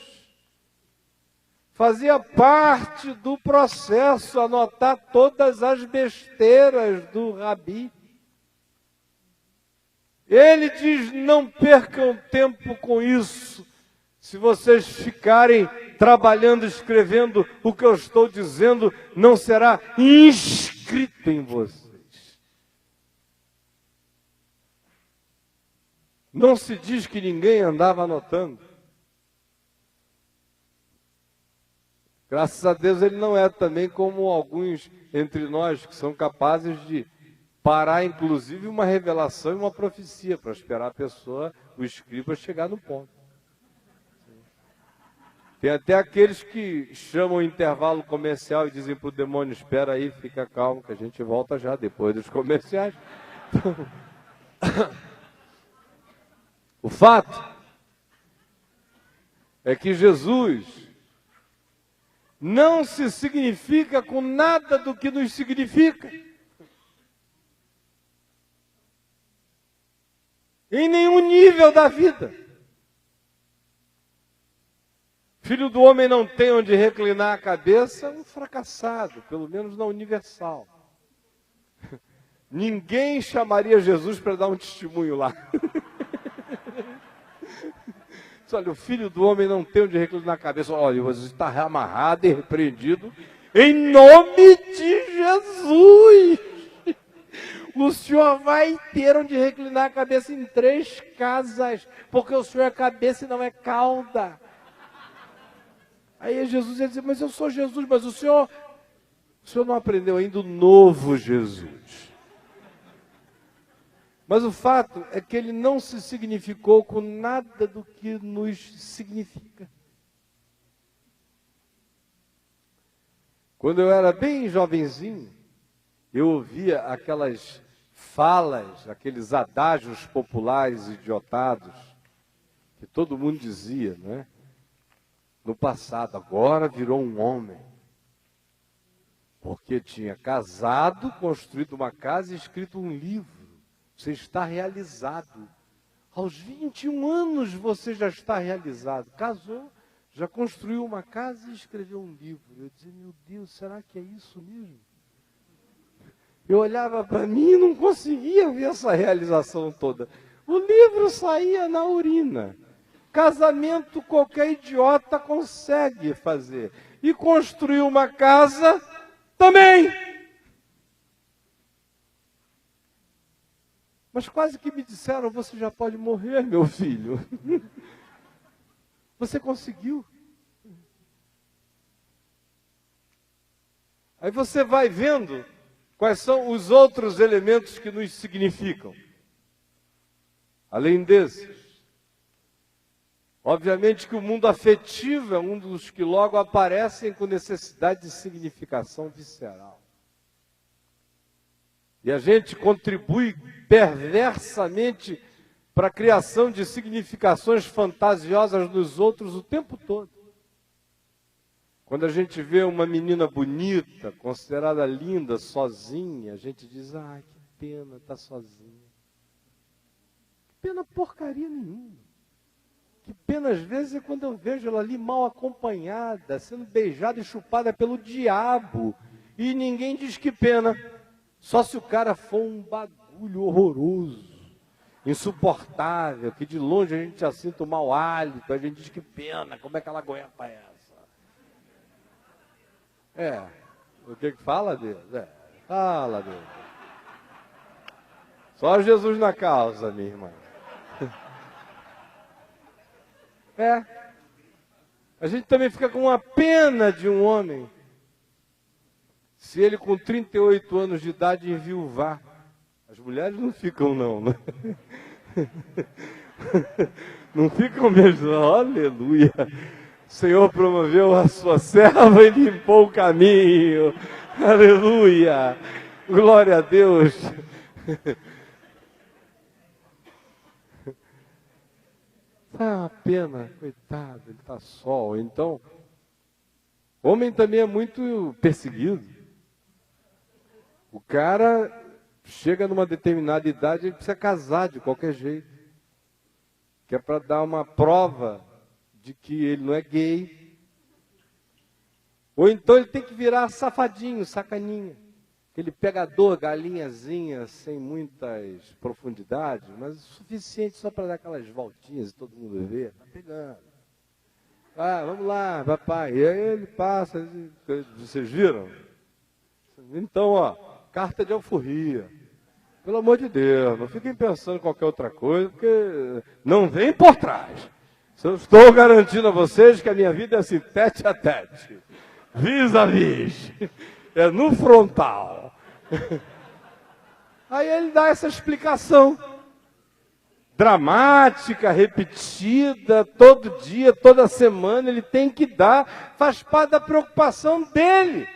Fazia parte do processo anotar todas as besteiras do rabi. Ele diz, não percam tempo com isso. Se vocês ficarem trabalhando, escrevendo o que eu estou dizendo, não será inscrito em vocês. Não se diz que ninguém andava anotando. Graças a Deus ele não é também como alguns entre nós que são capazes de parar, inclusive, uma revelação e uma profecia para esperar a pessoa, o escriba, chegar no ponto. Tem até aqueles que chamam o intervalo comercial e dizem para o demônio, espera aí, fica calmo, que a gente volta já depois dos comerciais. Então, o fato é que Jesus não se significa com nada do que nos significa. em nenhum nível da vida. Filho do homem não tem onde reclinar a cabeça, um fracassado, pelo menos na Universal. Ninguém chamaria Jesus para dar um testemunho lá. Olha, o filho do homem não tem onde reclinar a cabeça. Olha, você está amarrado e repreendido em nome de Jesus. O senhor vai ter onde reclinar a cabeça em 3 casas, porque o senhor é cabeça e não é cauda. Aí Jesus ia dizer, mas eu sou Jesus, mas o senhor não aprendeu ainda o novo Jesus. Mas o fato é que ele não se significou com nada do que nos significa. Quando eu era bem jovenzinho, eu ouvia aquelas falas, aqueles adágios populares idiotados, que todo mundo dizia, né? No passado, agora virou um homem. Porque tinha casado, construído uma casa e escrito um livro. Você está realizado. Aos 21 anos você já está realizado. Casou, já construiu uma casa e escreveu um livro. Eu dizia, meu Deus, será que é isso mesmo? Eu olhava para mim e não conseguia ver essa realização toda. O livro saía na urina. Casamento qualquer idiota consegue fazer. E construir uma casa também. Mas quase que me disseram, você já pode morrer, meu filho. Você conseguiu. Aí você vai vendo quais são os outros elementos que nos significam. Além desses. Obviamente que o mundo afetivo é um dos que logo aparecem com necessidade de significação visceral. E a gente contribui perversamente para a criação de significações fantasiosas nos outros o tempo todo. Quando a gente vê uma menina bonita, considerada linda, sozinha, a gente diz, ai, que pena, está sozinha. Que pena porcaria nenhuma. Que pena às vezes é quando eu vejo ela ali mal acompanhada, sendo beijada e chupada pelo diabo. E ninguém diz que pena. Só se o cara for um bagulho horroroso, insuportável, que de longe a gente já sinta um mau hálito, a gente diz que pena, como é que ela aguenta essa? O que fala Deus? Fala Deus. Só Jesus na causa, minha irmã. A gente também fica com uma pena de um homem, se ele com 38 anos de idade enviuvar. As mulheres não ficam não, né? Não ficam mesmo, não. Aleluia. O Senhor promoveu a sua serva e limpou o caminho. Aleluia. Glória a Deus. Ah, uma pena, coitado, ele está só. Então, homem também é muito perseguido. O cara chega numa determinada idade, ele precisa casar de qualquer jeito. Que é para dar uma prova de que ele não é gay. Ou então ele tem que virar safadinho, sacaninha. Aquele pegador, galinhazinha, sem muitas profundidades, mas o suficiente só para dar aquelas voltinhas e todo mundo ver. Tá pegando. Ah, vamos lá, papai. E aí ele passa, vocês viram? Então, ó, carta de alforria. Pelo amor de Deus, não fiquem pensando em qualquer outra coisa, porque não vem por trás. Eu estou garantindo a vocês que a minha vida é assim, tete a tete, vis-a-vis, é no frontal. Aí ele dá essa explicação dramática, repetida, todo dia, toda semana, ele tem que dar, faz parte da preocupação dele.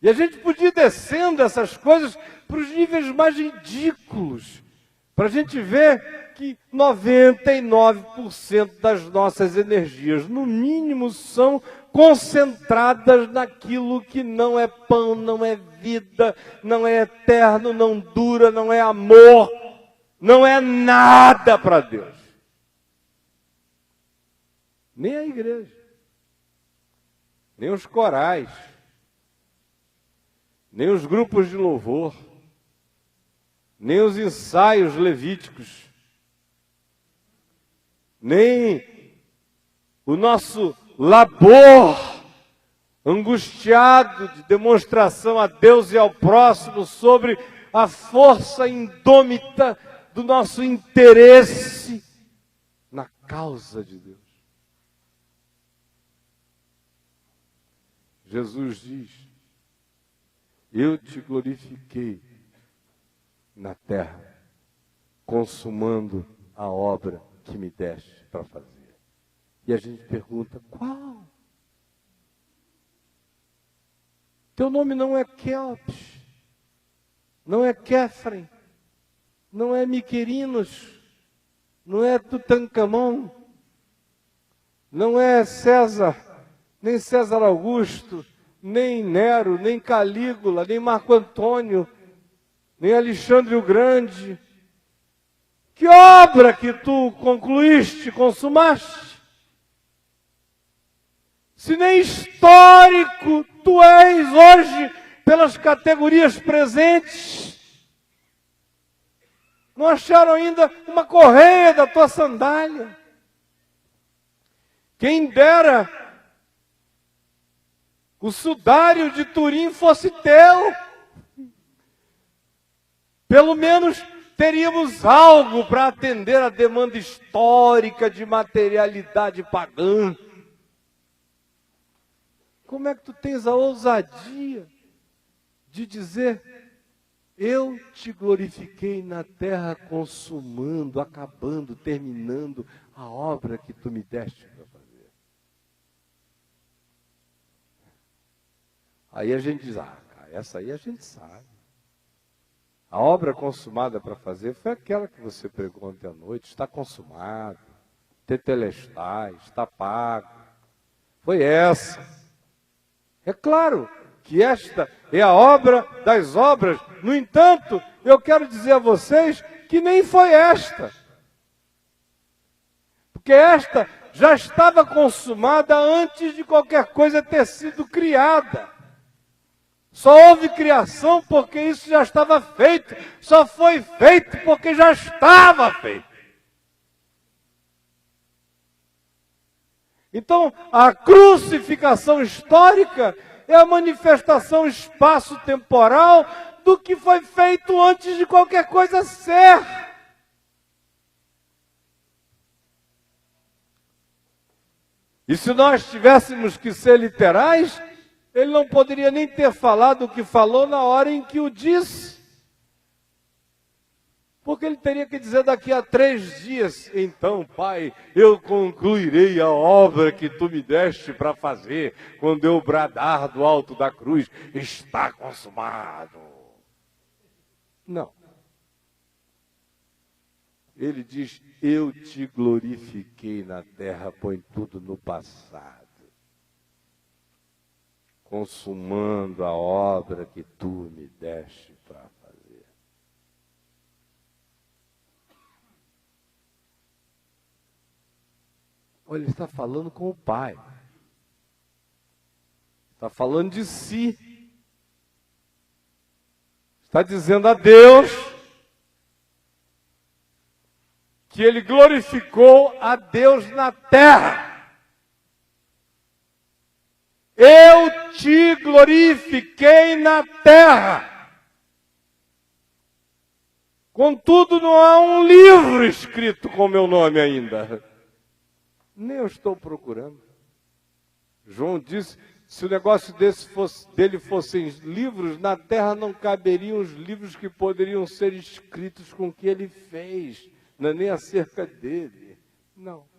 E a gente podia ir descendo essas coisas para os níveis mais ridículos, para a gente ver que 99% das nossas energias, no mínimo, são concentradas naquilo que não é pão, não é vida, não é eterno, não dura, não é amor, não é nada para Deus. Nem a igreja, nem os corais, nem os grupos de louvor, nem os ensaios levíticos, nem o nosso labor angustiado de demonstração a Deus e ao próximo sobre a força indômita do nosso interesse na causa de Deus. Jesus diz: eu te glorifiquei na terra, consumando a obra que me deste para fazer. E a gente pergunta: qual? Teu nome não é Kelps, não é Kéfren, não é Miquerinos, não é Tutancamon, não é César, nem César Augusto, nem Nero, nem Calígula, nem Marco Antônio, nem Alexandre o Grande. Que obra que tu concluíste, consumaste? Se nem histórico tu és hoje pelas categorias presentes. Não acharam ainda uma correia da tua sandália. Quem dera o sudário de Turim fosse teu. Pelo menos teríamos algo para atender a demanda histórica de materialidade pagã. Como é que tu tens a ousadia de dizer: eu te glorifiquei na terra, consumando, acabando, terminando a obra que tu me deste para fazer? Aí a gente diz: cara, essa aí a gente sabe. A obra consumada para fazer foi aquela que você pregou ontem à noite. Está consumado, tetelestai, está pago. Foi essa. É claro que esta é a obra das obras. No entanto, eu quero dizer a vocês que nem foi esta. Porque esta já estava consumada antes de qualquer coisa ter sido criada. Só houve criação porque isso já estava feito. Só foi feito porque já estava feito. Então, a crucificação histórica é a manifestação espaço-temporal do que foi feito antes de qualquer coisa ser. E se nós tivéssemos que ser literais, ele não poderia nem ter falado o que falou na hora em que o disse. Porque ele teria que dizer daqui a 3 dias: então, Pai, eu concluirei a obra que tu me deste para fazer, quando eu bradar do alto da cruz: está consumado. Não. Ele diz: eu te glorifiquei na terra, põe tudo no passado, consumando a obra que tu me deste para fazer. Olha, ele está falando com o Pai. Está falando de si. Está dizendo a Deus que ele glorificou a Deus na terra. Eu te glorifiquei na terra. Contudo, não há um livro escrito com meu nome ainda. Nem eu estou procurando. João disse: se o negócio dele fossem livros, na terra não caberiam os livros que poderiam ser escritos com o que ele fez. Não é nem acerca dele. Não.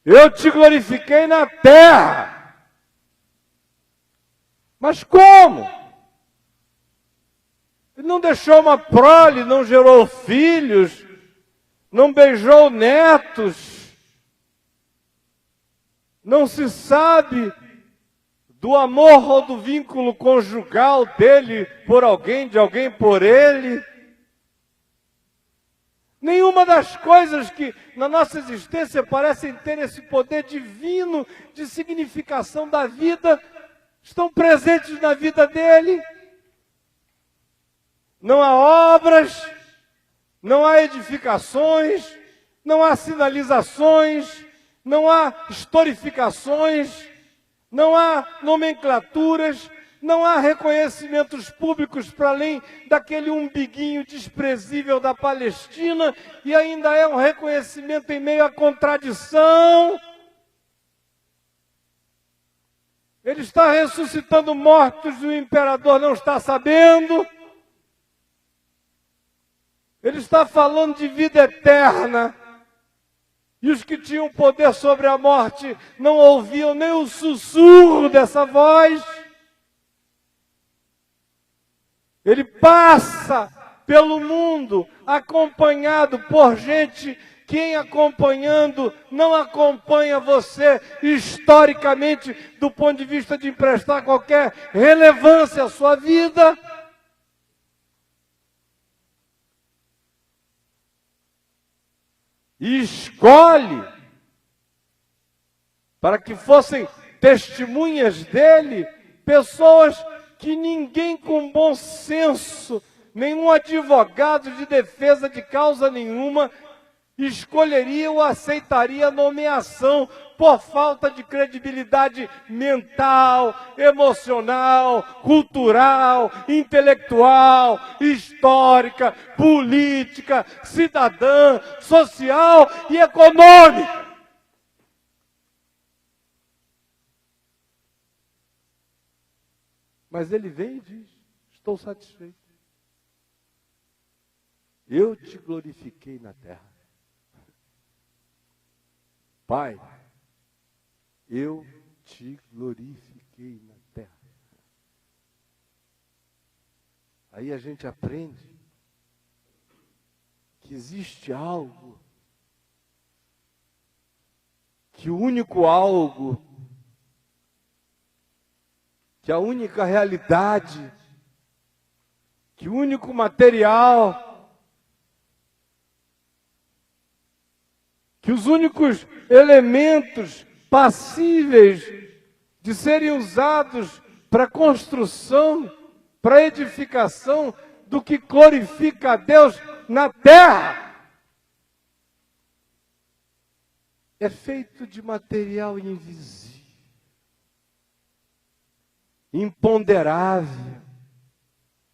Eu te glorifiquei na terra. Mas como? Ele não deixou uma prole, não gerou filhos, não beijou netos, Não se sabe do amor ou do vínculo conjugal dele por alguém, de alguém por ele. Nenhuma das coisas que na nossa existência parecem ter esse poder divino de significação da vida estão presentes na vida dele. Não há obras, não há edificações, não há sinalizações, não há historificações, não há nomenclaturas, não há reconhecimentos públicos para além daquele umbiguinho desprezível da Palestina, e ainda é um reconhecimento em meio à contradição. Ele está ressuscitando mortos e o imperador não está sabendo. Ele está falando de vida eterna. E os que tinham poder sobre a morte não ouviam nem o sussurro dessa voz. Ele passa pelo mundo acompanhado por gente que, em acompanhando, não acompanha você historicamente do ponto de vista de emprestar qualquer relevância à sua vida. E escolhe para que fossem testemunhas dele pessoas que ninguém com bom senso, nenhum advogado de defesa de causa nenhuma, escolheria ou aceitaria a nomeação por falta de credibilidade mental, emocional, cultural, intelectual, histórica, política, cidadã, social e econômica. Mas ele vem e diz: estou satisfeito. Eu te glorifiquei na terra. Pai, eu te glorifiquei na terra. Aí a gente aprende que existe algo, que o único algo, que a única realidade, que o único material, que os únicos elementos passíveis de serem usados para construção, para edificação do que glorifica a Deus na terra, é feito de material invisível, imponderável,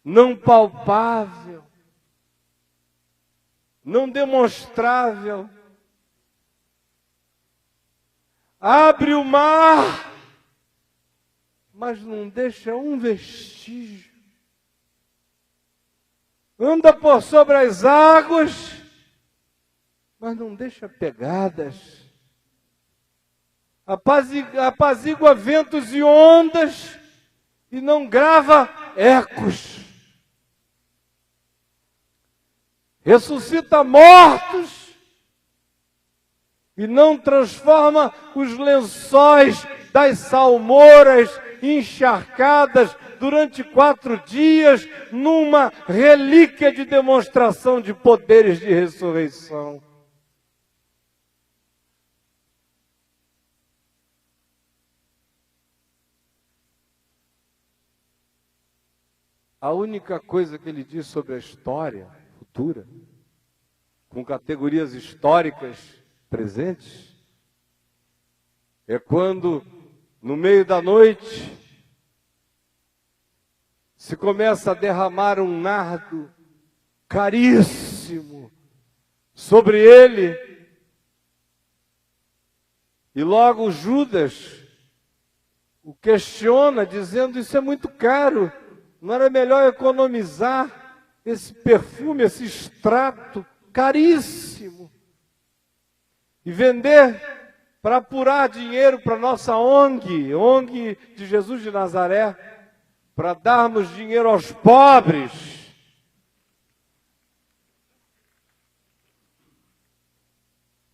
não palpável, não demonstrável. Abre o mar, mas não deixa um vestígio. Anda por sobre as águas, mas não deixa pegadas. Apazigua ventos e ondas e não grava ecos. Ressuscita mortos e não transforma os lençóis das salmouras encharcadas durante 4 dias numa relíquia de demonstração de poderes de ressurreição. A única coisa que ele diz sobre a história futura, com categorias históricas presentes, é quando, no meio da noite, se começa a derramar um nardo caríssimo sobre ele, e logo Judas o questiona, dizendo: isso é muito caro, não era melhor economizar esse perfume, esse extrato caríssimo, e vender para apurar dinheiro para nossa ONG de Jesus de Nazaré, para darmos dinheiro aos pobres?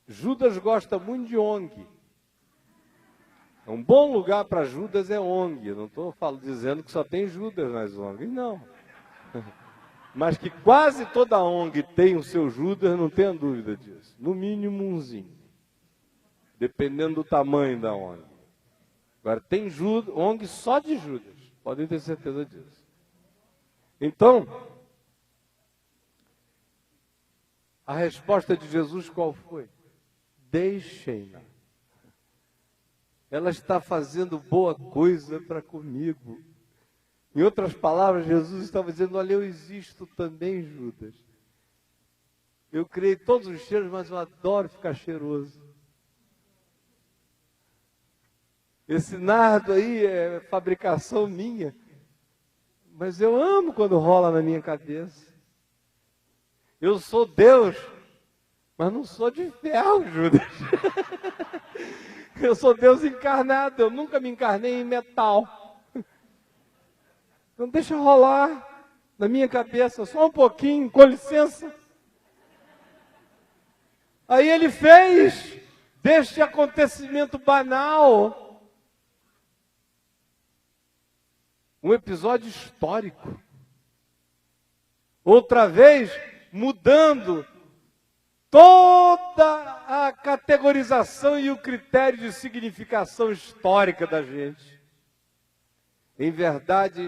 Judas gosta muito de ONG. Um bom lugar para Judas é ONG. Eu não estou dizendo que só tem Judas nas ONGs, não. Mas que quase toda ONG tem o seu Judas, não tenha dúvida disso. No mínimo umzinho. Dependendo do tamanho da ONG. Agora tem ONG só de Judas. Podem ter certeza disso. Então, a resposta de Jesus qual foi? Deixem-na. Ela está fazendo boa coisa para comigo. Em outras palavras, Jesus estava dizendo, olha, eu existo também, Judas. Eu criei todos os cheiros, mas eu adoro ficar cheiroso. Esse nardo aí é fabricação minha. Mas eu amo quando rola na minha cabeça. Eu sou Deus, mas não sou de ferro, Judas. Eu sou Deus encarnado, eu nunca me encarnei em metal. Então deixa rolar na minha cabeça, só um pouquinho, com licença. Aí ele fez deste acontecimento banal um episódio histórico. Outra vez, mudando toda a categorização e o critério de significação histórica da gente. Em verdade,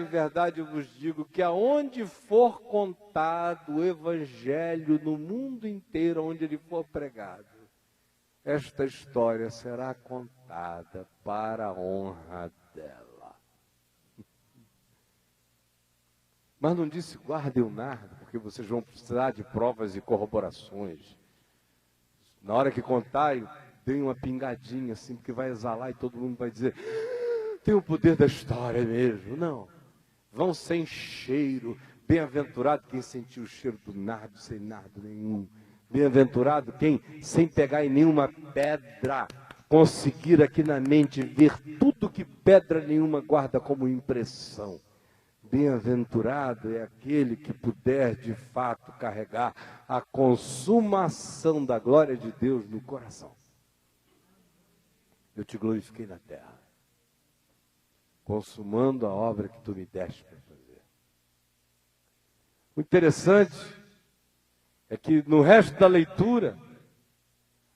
eu vos digo que aonde for contado o Evangelho no mundo inteiro, onde ele for pregado, esta história será contada para a honra dela. Mas não disse guardem o nardo, porque vocês vão precisar de provas e corroborações. Na hora que contarem, deem uma pingadinha assim, porque vai exalar e todo mundo vai dizer, tem o poder da história mesmo. Não, vão sem cheiro. Bem-aventurado quem sentiu o cheiro do nardo sem nardo nenhum. Bem-aventurado quem, sem pegar em nenhuma pedra, conseguir aqui na mente ver tudo que pedra nenhuma guarda como impressão. Bem-aventurado é aquele que puder de fato carregar a consumação da glória de Deus no coração. Eu te glorifiquei na terra, consumando a obra que tu me deste para fazer. O interessante é que no resto da leitura,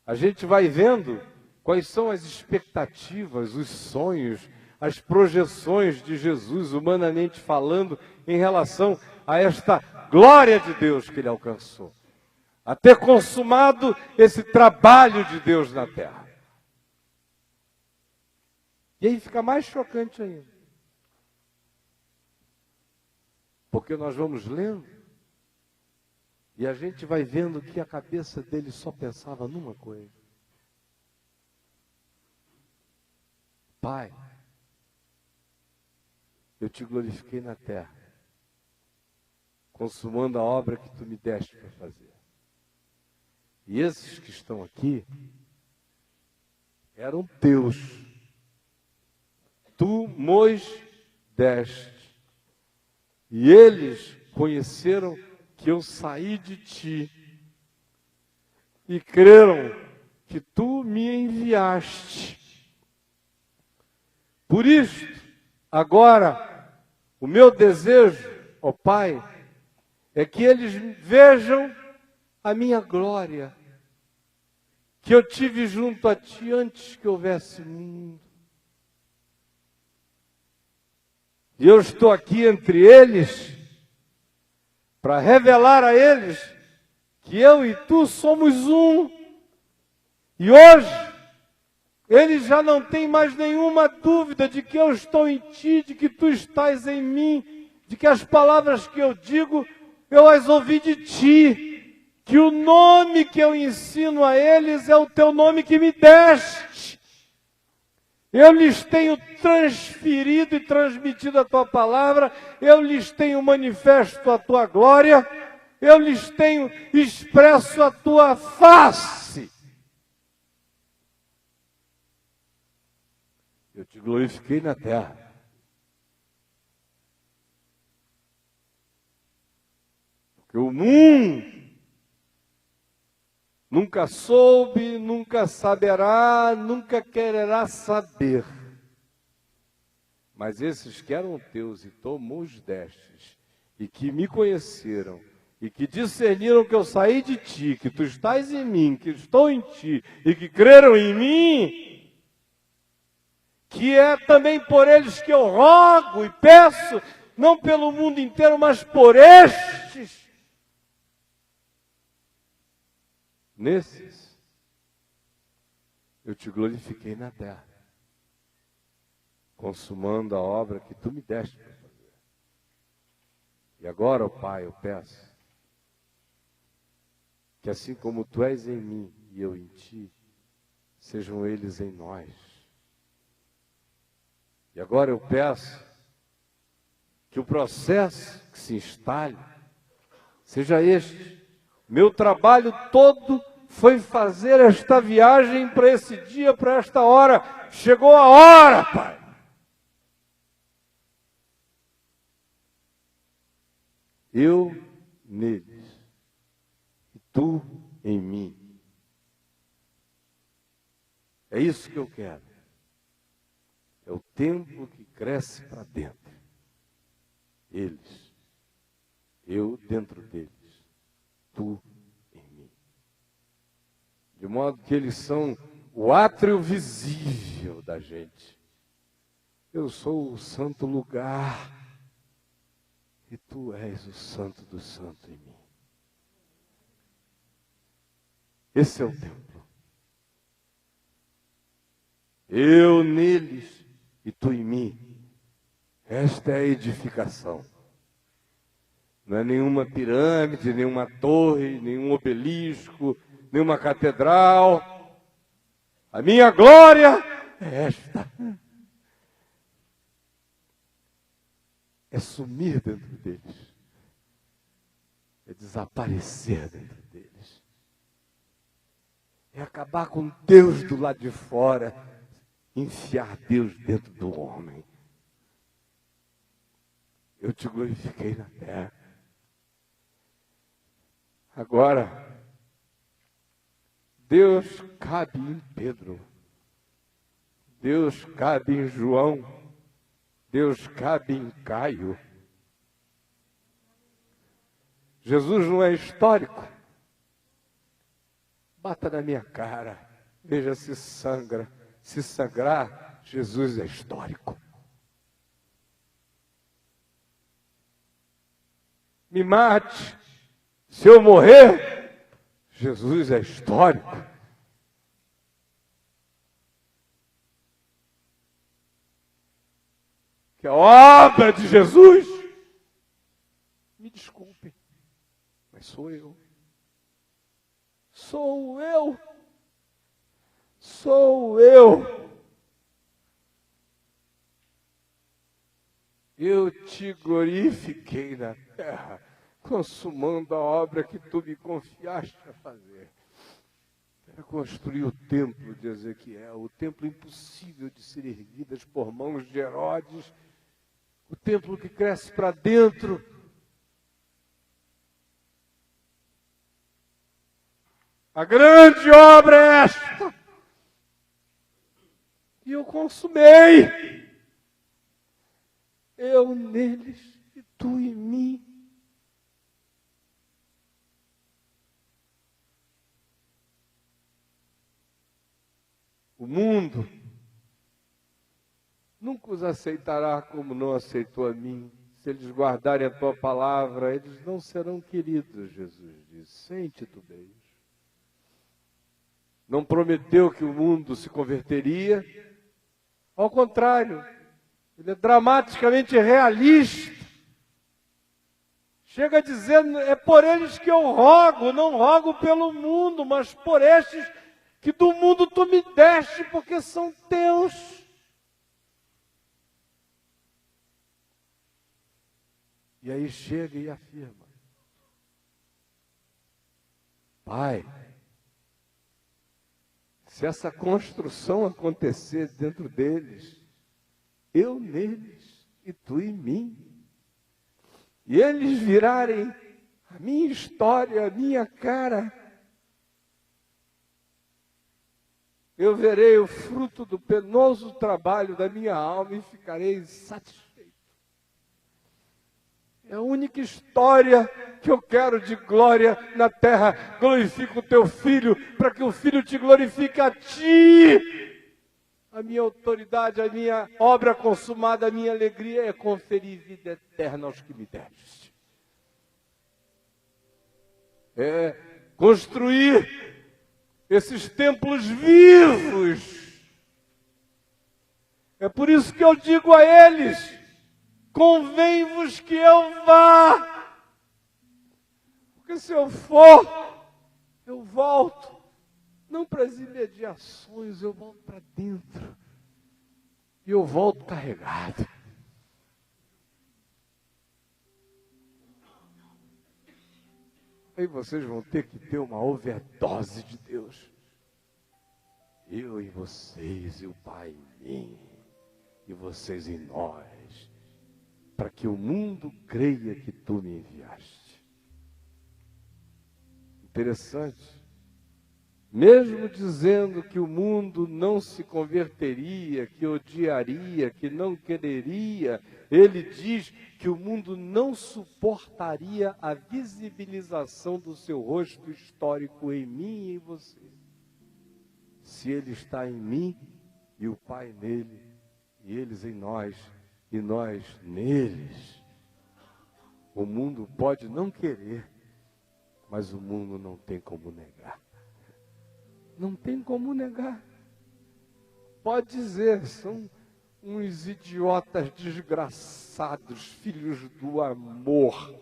a gente vai vendo quais são as expectativas, os sonhos, as projeções de Jesus, humanamente falando, em relação a esta glória de Deus que ele alcançou. A ter consumado esse trabalho de Deus na terra. E aí fica mais chocante ainda. Porque nós vamos lendo e a gente vai vendo que a cabeça dele só pensava numa coisa. Pai, eu te glorifiquei na terra, consumando a obra que tu me deste para fazer. E esses que estão aqui eram teus. Tu mos deste. E eles conheceram que eu saí de ti. E creram que tu me enviaste. Por isto, agora, o meu desejo, ó Pai, é que eles vejam a minha glória, que eu tive junto a ti antes que houvesse mundo. E eu estou aqui entre eles para revelar a eles que eu e tu somos um. E hoje, eles já não têm mais nenhuma dúvida de que eu estou em ti, de que tu estás em mim, de que as palavras que eu digo, eu as ouvi de ti. Que o nome que eu ensino a eles é o teu nome que me deste. Eu lhes tenho transferido e transmitido a tua palavra, eu lhes tenho manifesto a tua glória, eu lhes tenho expresso a tua face. Eu te glorifiquei na terra. Porque o mundo nunca soube, nunca saberá, nunca quererá saber Mas esses que eram teus e tu os destes, e que me conheceram, e que discerniram que eu saí de ti, que tu estás em mim, que estou em ti, e que creram em mim, que é também por eles que eu rogo e peço, não pelo mundo inteiro, mas por estes. Nesses, eu te glorifiquei na terra, consumando a obra que tu me deste para fazer. E agora, ó Pai, eu peço que assim como tu és em mim e eu em ti, sejam eles em nós. E agora eu peço que o processo que se instale seja este. Meu trabalho todo foi fazer esta viagem para esse dia, para esta hora. Chegou a hora, Pai. Eu neles e tu em mim. É isso que eu quero. É o templo que cresce para dentro. Eles, eu dentro deles, tu em mim. De modo que eles são o átrio visível da gente. Eu sou o santo lugar e tu és o santo do santo em mim. Esse é o templo. Eu neles e tu em mim. Esta é a edificação. Não é nenhuma pirâmide, nenhuma torre, nenhum obelisco, nenhuma catedral. A minha glória é esta. É sumir dentro deles. É desaparecer dentro deles. É acabar com Deus do lado de fora, enfiar Deus dentro do homem. Eu te glorifiquei na terra. Agora, Deus cabe em Pedro. Deus cabe em João. Deus cabe em Caio. Jesus não é histórico. Bata na minha cara. Veja se sangra. Se sangrar, Jesus é histórico. Me mate. Se eu morrer, Jesus é histórico. Que a obra de Jesus, me desculpem, mas sou eu. Sou eu. Sou eu. Eu te glorifiquei na terra, consumando a obra que tu me confiaste a fazer. Era construir o templo de Ezequiel, o templo impossível de ser erguido por mãos de Herodes, o templo que cresce para dentro. A grande obra é esta. E eu consumei. Eu neles e tu em mim. O mundo nunca os aceitará como não aceitou a mim. Se eles guardarem a tua palavra, eles não serão queridos, Jesus disse, sem titubeio. Não prometeu que o mundo se converteria. Ao contrário, ele é dramaticamente realista. Chega a dizer, é por eles que eu rogo, não rogo pelo mundo, mas por estes que do mundo tu me deste, porque são teus. E aí chega e afirma, Pai, se essa construção acontecer dentro deles, eu neles e tu em mim, e eles virarem a minha história, a minha cara, eu verei o fruto do penoso trabalho da minha alma e ficarei satisfeito. É a única história que eu quero de glória na terra. Glorifica o teu filho, para que o filho te glorifique a ti. A minha autoridade, a minha obra consumada, a minha alegria é conferir vida eterna aos que me deste. É construir esses templos vivos. É por isso que eu digo a eles: convém-vos que eu vá. Porque se eu for, eu volto. Não para as imediações, eu volto para dentro. E eu volto carregado. Aí vocês vão ter que ter uma overdose de Deus. Eu em vocês, e o Pai em mim, e vocês em nós, para que o mundo creia que tu me enviaste. Interessante. Mesmo dizendo que o mundo não se converteria, que odiaria, que não quereria, ele diz que o mundo não suportaria a visibilização do seu rosto histórico em mim e em você. Se ele está em mim e o Pai nele, e eles em nós, e nós neles, o mundo pode não querer, mas o mundo não tem como negar. Não tem como negar. Pode dizer, são uns idiotas desgraçados, filhos do amor,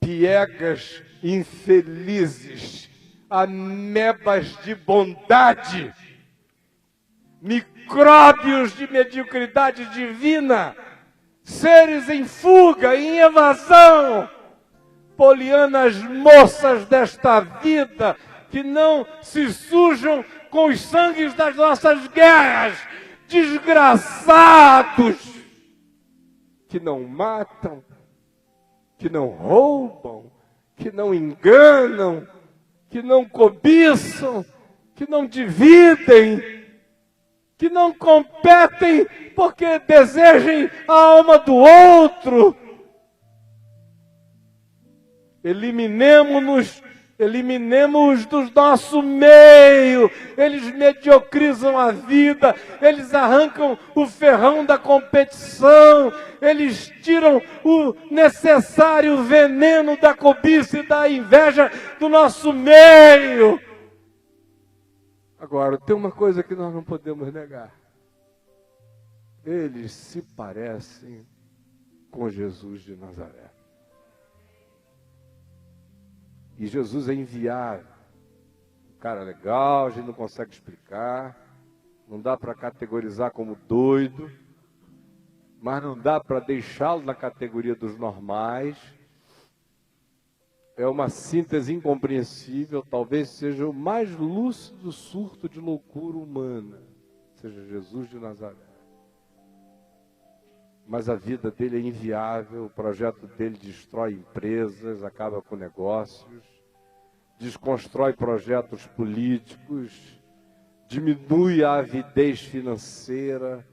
piegas infelizes, amebas de bondade, micróbios de mediocridade divina, seres em fuga, em evasão, polianas moças desta vida, que não se sujam com os sangues das nossas guerras, desgraçados, que não matam, que não roubam, que não enganam, que não cobiçam, que não dividem, que não competem porque desejem a alma do outro. Eliminemos do nosso meio. Eles mediocrizam a vida, eles arrancam o ferrão da competição, eles tiram o necessário veneno da cobiça e da inveja do nosso meio. Agora, tem uma coisa que nós não podemos negar. Eles se parecem com Jesus de Nazaré. E Jesus é inviável. Um cara legal, a gente não consegue explicar. Não dá para categorizar como doido. Mas não dá para deixá-lo na categoria dos normais. É uma síntese incompreensível. Talvez seja o mais lúcido surto de loucura humana. Seja Jesus de Nazaré. Mas a vida dele é inviável, o projeto dele destrói empresas, acaba com negócios, desconstrói projetos políticos, diminui a avidez financeira,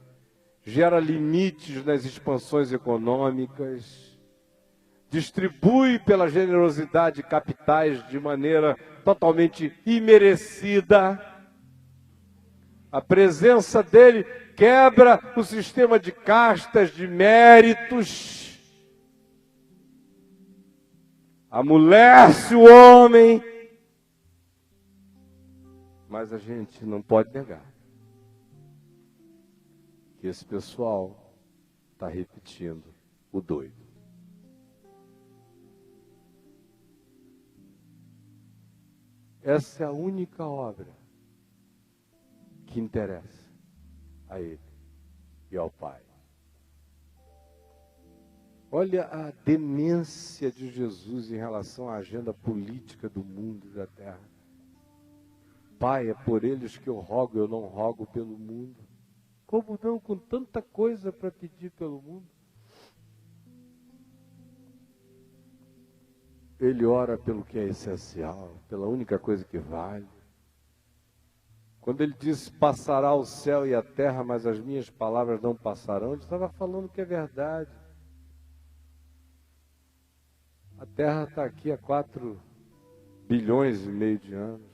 gera limites nas expansões econômicas, distribui pela generosidade capitais de maneira totalmente imerecida. A presença dele quebra o sistema de castas, de méritos, amolece o homem, mas a gente não pode negar que esse pessoal está repetindo o doido. Essa é a única obra que interessa a ele e ao Pai. Olha a demência de Jesus em relação à agenda política do mundo e da terra. Pai, é por eles que eu rogo, eu não rogo pelo mundo. Como não, com tanta coisa para pedir pelo mundo? Ele ora pelo que é essencial, pela única coisa que vale. Quando ele disse, passará o céu e a terra, mas as minhas palavras não passarão, ele estava falando que é verdade. A terra está aqui há 4,5 bilhões de anos.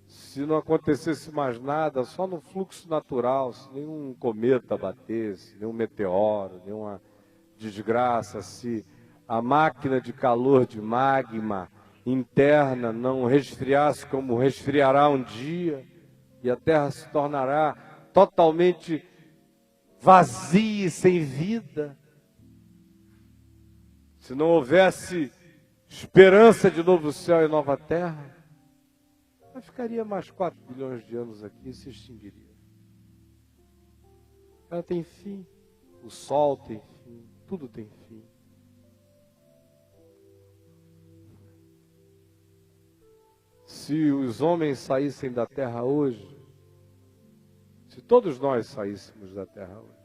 Se não acontecesse mais nada, só no fluxo natural, se nenhum cometa batesse, nenhum meteoro, nenhuma desgraça, se a máquina de calor de magma interna não resfriasse como resfriará um dia, e a Terra se tornará totalmente vazia e sem vida, se não houvesse esperança de novo céu e nova terra, ela ficaria mais 4 bilhões de anos aqui e se extinguiria. Ela tem fim, o Sol tem fim, tudo tem fim. Se os homens saíssem da Terra hoje, se todos nós saíssemos da Terra hoje,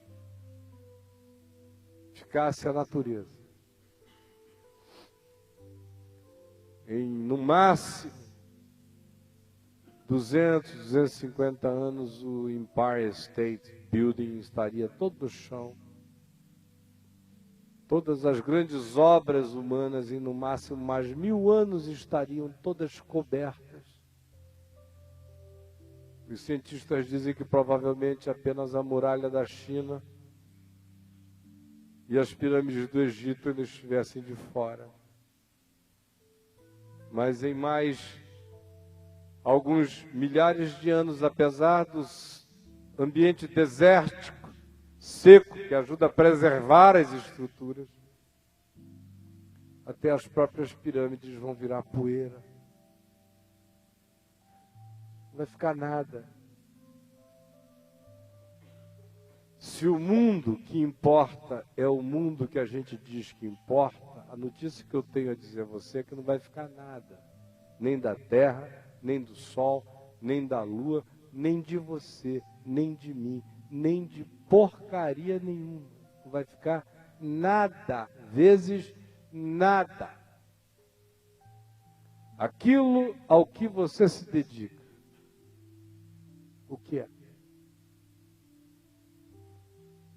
ficasse a natureza, no máximo 200, 250 anos, o Empire State Building estaria todo no chão. Todas as grandes obras humanas, em no máximo mais 1000 anos, estariam todas cobertas. Os cientistas dizem que provavelmente apenas a muralha da China e as pirâmides do Egito ainda estivessem de fora. Mas em mais alguns milhares de anos, apesar do ambiente desértico, seco, que ajuda a preservar as estruturas, até as próprias pirâmides vão virar poeira. Não vai ficar nada. Se o mundo que importa é o mundo que a gente diz que importa, a notícia que eu tenho a dizer a você é que não vai ficar nada. Nem da Terra, nem do Sol, nem da Lua, nem de você, nem de mim, nem de porcaria nenhuma. Não vai ficar nada, vezes nada. Aquilo ao que você se dedica. O que é?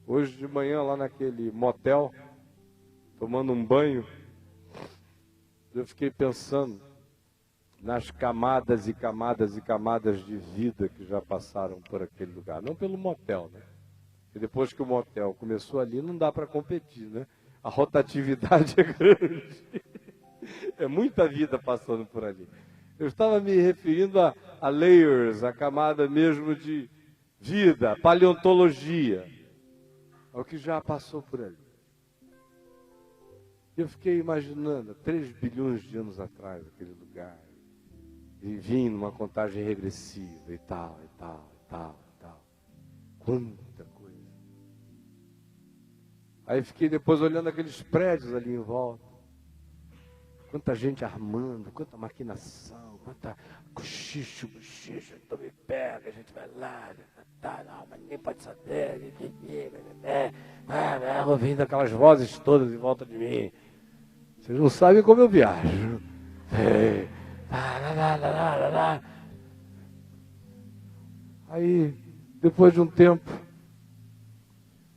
Hoje de manhã, lá naquele motel, tomando um banho, eu fiquei pensando nas camadas e camadas e camadas de vida que já passaram por aquele lugar. Não pelo motel, né? E depois que o motel começou ali, não dá para competir, né? A rotatividade é grande. É muita vida passando por ali. Eu estava me referindo a layers, a camada mesmo de vida, paleontologia, ao que já passou por ali. Eu fiquei imaginando, 3 bilhões de anos atrás, aquele lugar, e vim numa contagem regressiva, e tal, e tal, e tal, e tal. Quanta coisa. Aí fiquei depois olhando aqueles prédios ali em volta. Quanta gente armando, quanta maquinação, quanta cochicho, então me pega, a gente vai lá, tá, não, mas ninguém pode saber, ouvindo aquelas vozes todas em volta de mim. Vocês não sabem como eu viajo. Aí, depois de um tempo,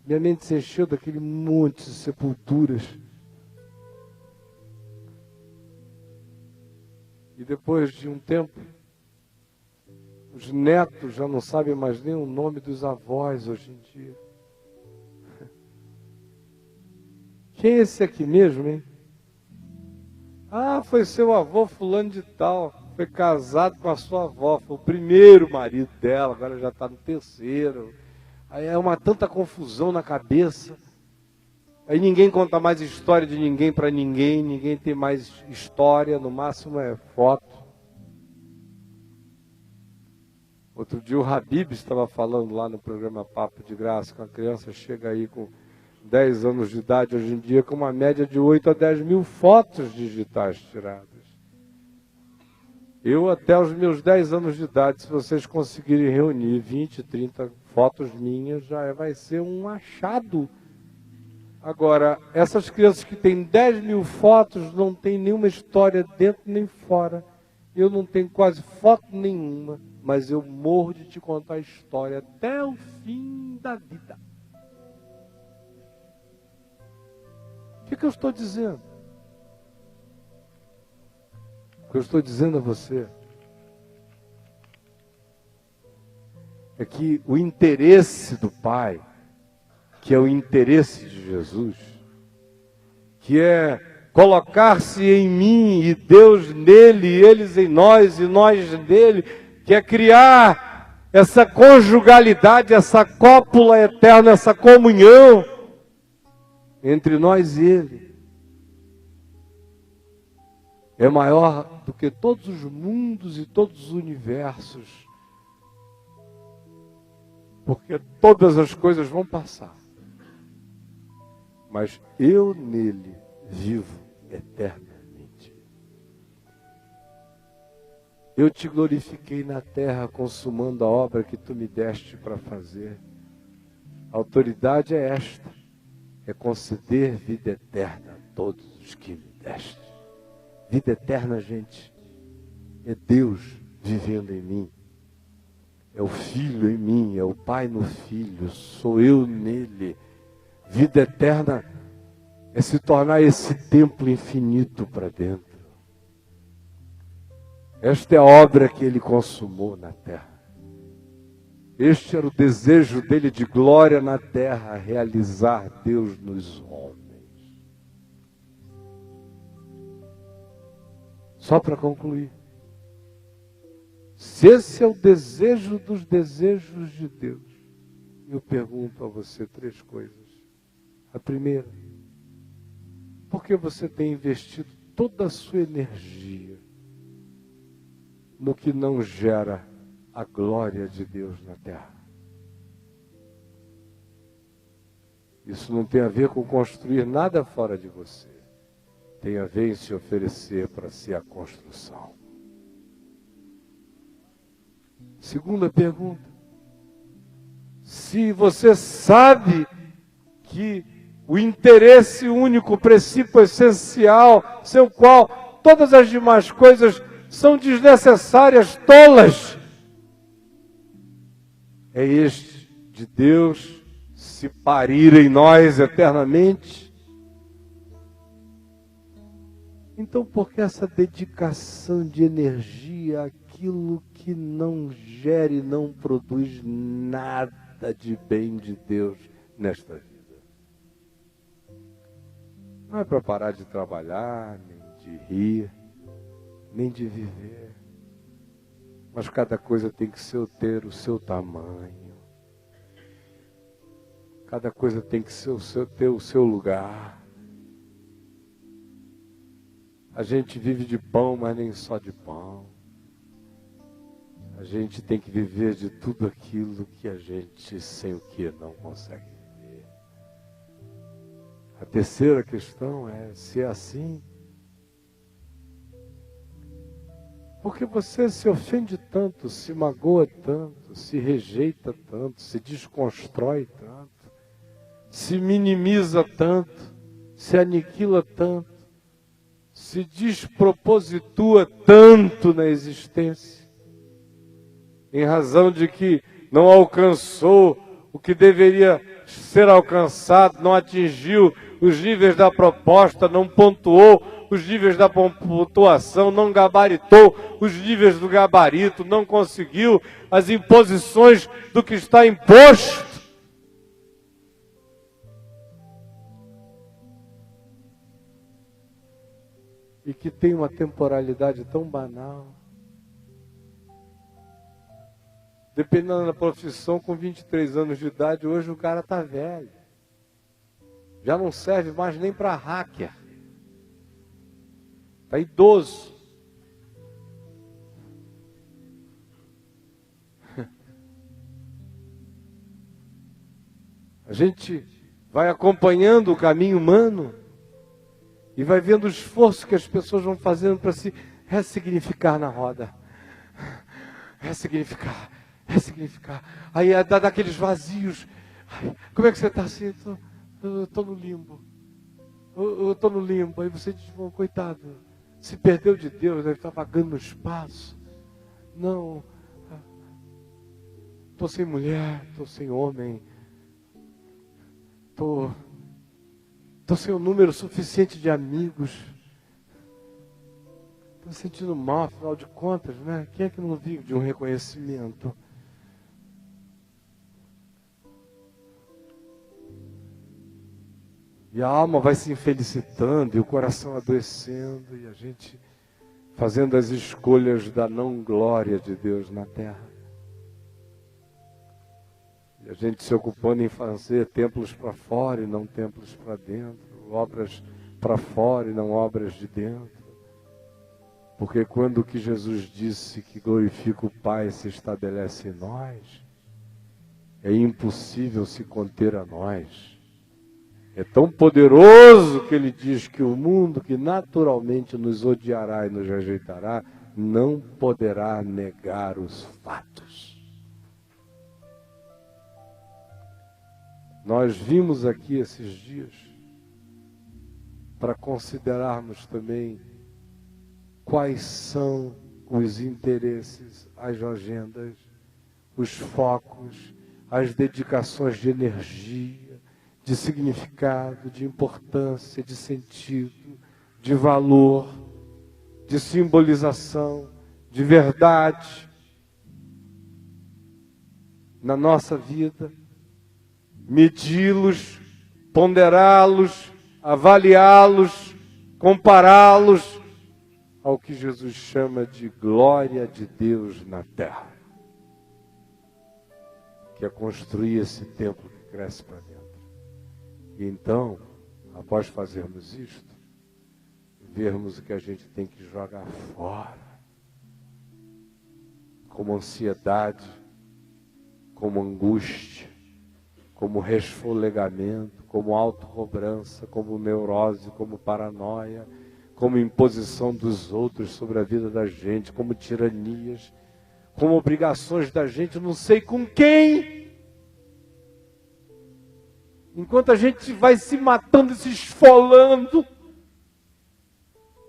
minha mente se encheu daquele monte de sepulturas. E depois de um tempo, os netos já não sabem mais nem o nome dos avós hoje em dia. Quem é esse aqui mesmo, hein? Ah, foi seu avô fulano de tal. Foi casado com a sua avó. Foi o primeiro marido dela, agora já está no terceiro. Aí é uma tanta confusão na cabeça. Aí ninguém conta mais história de ninguém para ninguém, ninguém tem mais história, no máximo é foto. Outro dia o Habib estava falando lá no programa Papo de Graça, que uma criança chega aí com 10 anos de idade, hoje em dia, com uma média de 8 a 10 mil fotos digitais tiradas. Eu, até os meus 10 anos de idade, se vocês conseguirem reunir 20, 30 fotos minhas, já vai ser um achado. Agora, essas crianças que têm 10 mil fotos não têm nenhuma história dentro nem fora. Eu não tenho quase foto nenhuma, mas eu morro de te contar a história até o fim da vida. O que eu estou dizendo? O que eu estou dizendo a você é que o interesse do Pai, que é o interesse de Jesus, que é colocar-se em mim e Deus nele, e eles em nós e nós nele, que é criar essa conjugalidade, essa cópula eterna, essa comunhão entre nós e ele, é maior do que todos os mundos e todos os universos, porque todas as coisas vão passar, mas eu nele vivo eternamente. Eu te glorifiquei na terra, consumando a obra que tu me deste para fazer. A autoridade é esta, é conceder vida eterna a todos os que me deste. Vida eterna, gente, é Deus vivendo em mim. É o Filho em mim, é o Pai no Filho, sou eu nele. Vida eterna é se tornar esse templo infinito para dentro. Esta é a obra que ele consumou na terra. Este era o desejo dele de glória na terra, realizar Deus nos homens. Só para concluir. Se esse é o desejo dos desejos de Deus, eu pergunto a você 3 coisas. A primeira, por que você tem investido toda a sua energia no que não gera a glória de Deus na terra? Isso não tem a ver com construir nada fora de você. Tem a ver em se oferecer para ser a construção. Segunda pergunta. Se você sabe que o interesse único, o princípio essencial, sem qual todas as demais coisas são desnecessárias, tolas, é este de Deus se parir em nós eternamente. Então, por que essa dedicação de energia àquilo que não gera e não produz nada de bem de Deus nesta vida? Não é para parar de trabalhar, nem de rir, nem de viver. Mas cada coisa tem que ter o seu tamanho. Cada coisa tem que ter o seu lugar. A gente vive de pão, mas nem só de pão. A gente tem que viver de tudo aquilo que a gente, sem o que, não consegue viver. A terceira questão é, se é assim, por que você se ofende tanto, se magoa tanto, se rejeita tanto, se desconstrói tanto, se minimiza tanto, se aniquila tanto, se despropositua tanto na existência, em razão de que não alcançou o que deveria ser alcançado, não atingiu os níveis da proposta, não pontuou os níveis da pontuação, não gabaritou os níveis do gabarito, não conseguiu as imposições do que está imposto. E que tem uma temporalidade tão banal. Dependendo da profissão, com 23 anos de idade, hoje o cara está velho. Já não serve mais nem para hacker. Está idoso. A gente vai acompanhando o caminho humano e vai vendo o esforço que as pessoas vão fazendo para se ressignificar na roda. Ressignificar. Aí dá daqueles vazios. Ai, como é que você está assim? Eu estou no limbo. Eu estou no limbo. Aí você diz, coitado, Se perdeu de Deus, deve estar vagando no espaço. Não, estou sem mulher, estou sem homem, estou sem um número suficiente de amigos. Estou me sentindo mal, afinal de contas, né? Quem é que não vive de um reconhecimento? E a alma vai se infelicitando, e o coração adoecendo, e a gente fazendo as escolhas da não glória de Deus na terra. E a gente se ocupando em fazer templos para fora e não templos para dentro, obras para fora e não obras de dentro. Porque quando o que Jesus disse que glorifica o Pai se estabelece em nós, é impossível se conter a nós. É tão poderoso que ele diz que o mundo que naturalmente nos odiará e nos rejeitará, não poderá negar os fatos. Nós vimos aqui esses dias para considerarmos também quais são os interesses, as agendas, os focos, as dedicações de energia, de significado, de importância, de sentido, de valor, de simbolização, de verdade na nossa vida, medi-los, ponderá-los, avaliá-los, compará-los ao que Jesus chama de glória de Deus na terra, que é construir esse templo que cresce para dentro. E então, após fazermos isto, vermos o que a gente tem que jogar fora, como ansiedade, como angústia, como resfolegamento, como autocobrança, como neurose, como paranoia, como imposição dos outros sobre a vida da gente, como tiranias, como obrigações da gente, não sei com quem. Enquanto a gente vai se matando e se esfolando,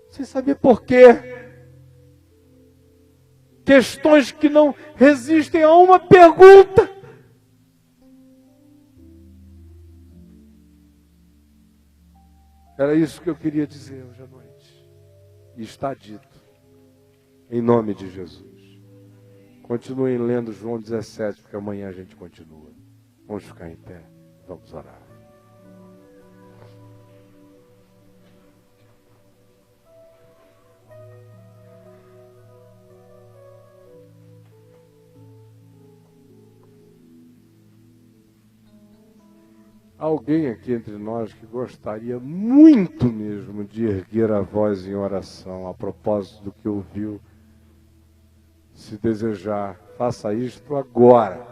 sem saber por quê. Questões que não resistem a uma pergunta. Era isso que eu queria dizer hoje à noite. E está dito. Em nome de Jesus. Continuem lendo João 17, porque amanhã a gente continua. Vamos ficar em pé. Vamos orar. Alguém aqui entre nós que gostaria muito mesmo de erguer a voz em oração a propósito do que ouviu, se desejar, faça isto agora.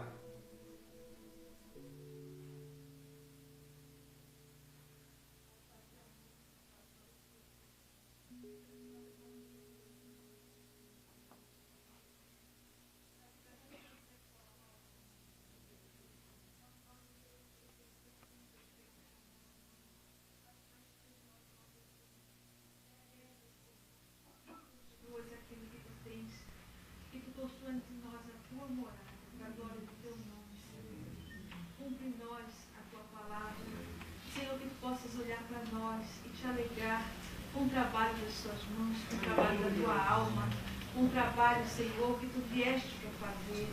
Com o trabalho das suas mãos, com o trabalho da tua alma, com o trabalho, Senhor, que tu vieste para fazer.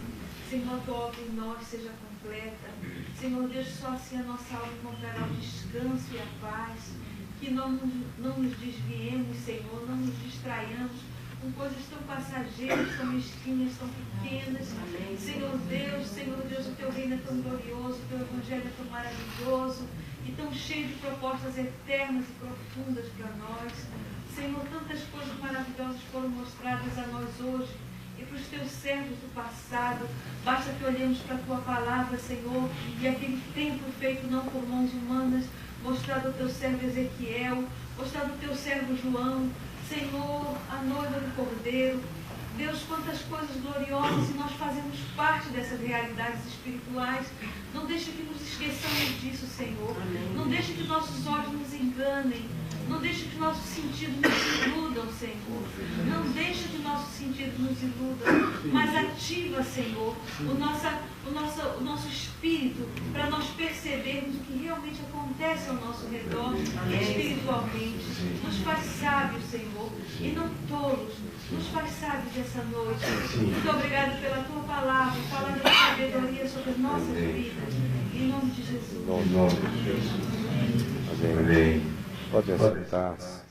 Senhor, tua obra em nós seja completa. Senhor Deus, só assim a nossa alma encontrará o descanso e a paz. Que não nos desviemos, Senhor, não nos distraiamos com coisas tão passageiras, tão mesquinhas, tão pequenas. Senhor Deus, o teu reino é tão glorioso, o teu evangelho é tão maravilhoso e tão cheio de propostas eternas e profundas para nós. Senhor, tantas coisas maravilhosas foram mostradas a nós hoje e para os teus servos do passado. Basta que olhemos para a tua palavra, Senhor, e aquele templo feito não por mãos humanas, mostrado ao teu servo Ezequiel, mostrado ao teu servo João, Senhor, a noiva do Cordeiro. Deus, quantas coisas gloriosas, e nós fazemos parte dessas realidades espirituais. Não deixe que nos esqueçamos disso, Senhor. Não deixe que nossos olhos nos enganem. Não deixa que nossos sentidos nos iludam, Senhor. Não deixa que nossos sentidos nos iludam, mas ativa, Senhor, o nosso espírito para nós percebermos o que realmente acontece ao nosso redor espiritualmente. Nos faz sábios, Senhor, e não tolos. Nos faz sábios essa noite. Muito obrigado pela tua palavra, palavra de sabedoria sobre as nossas vidas. Em nome de Jesus. Em nome de Jesus. Amém. Podem sentar-se.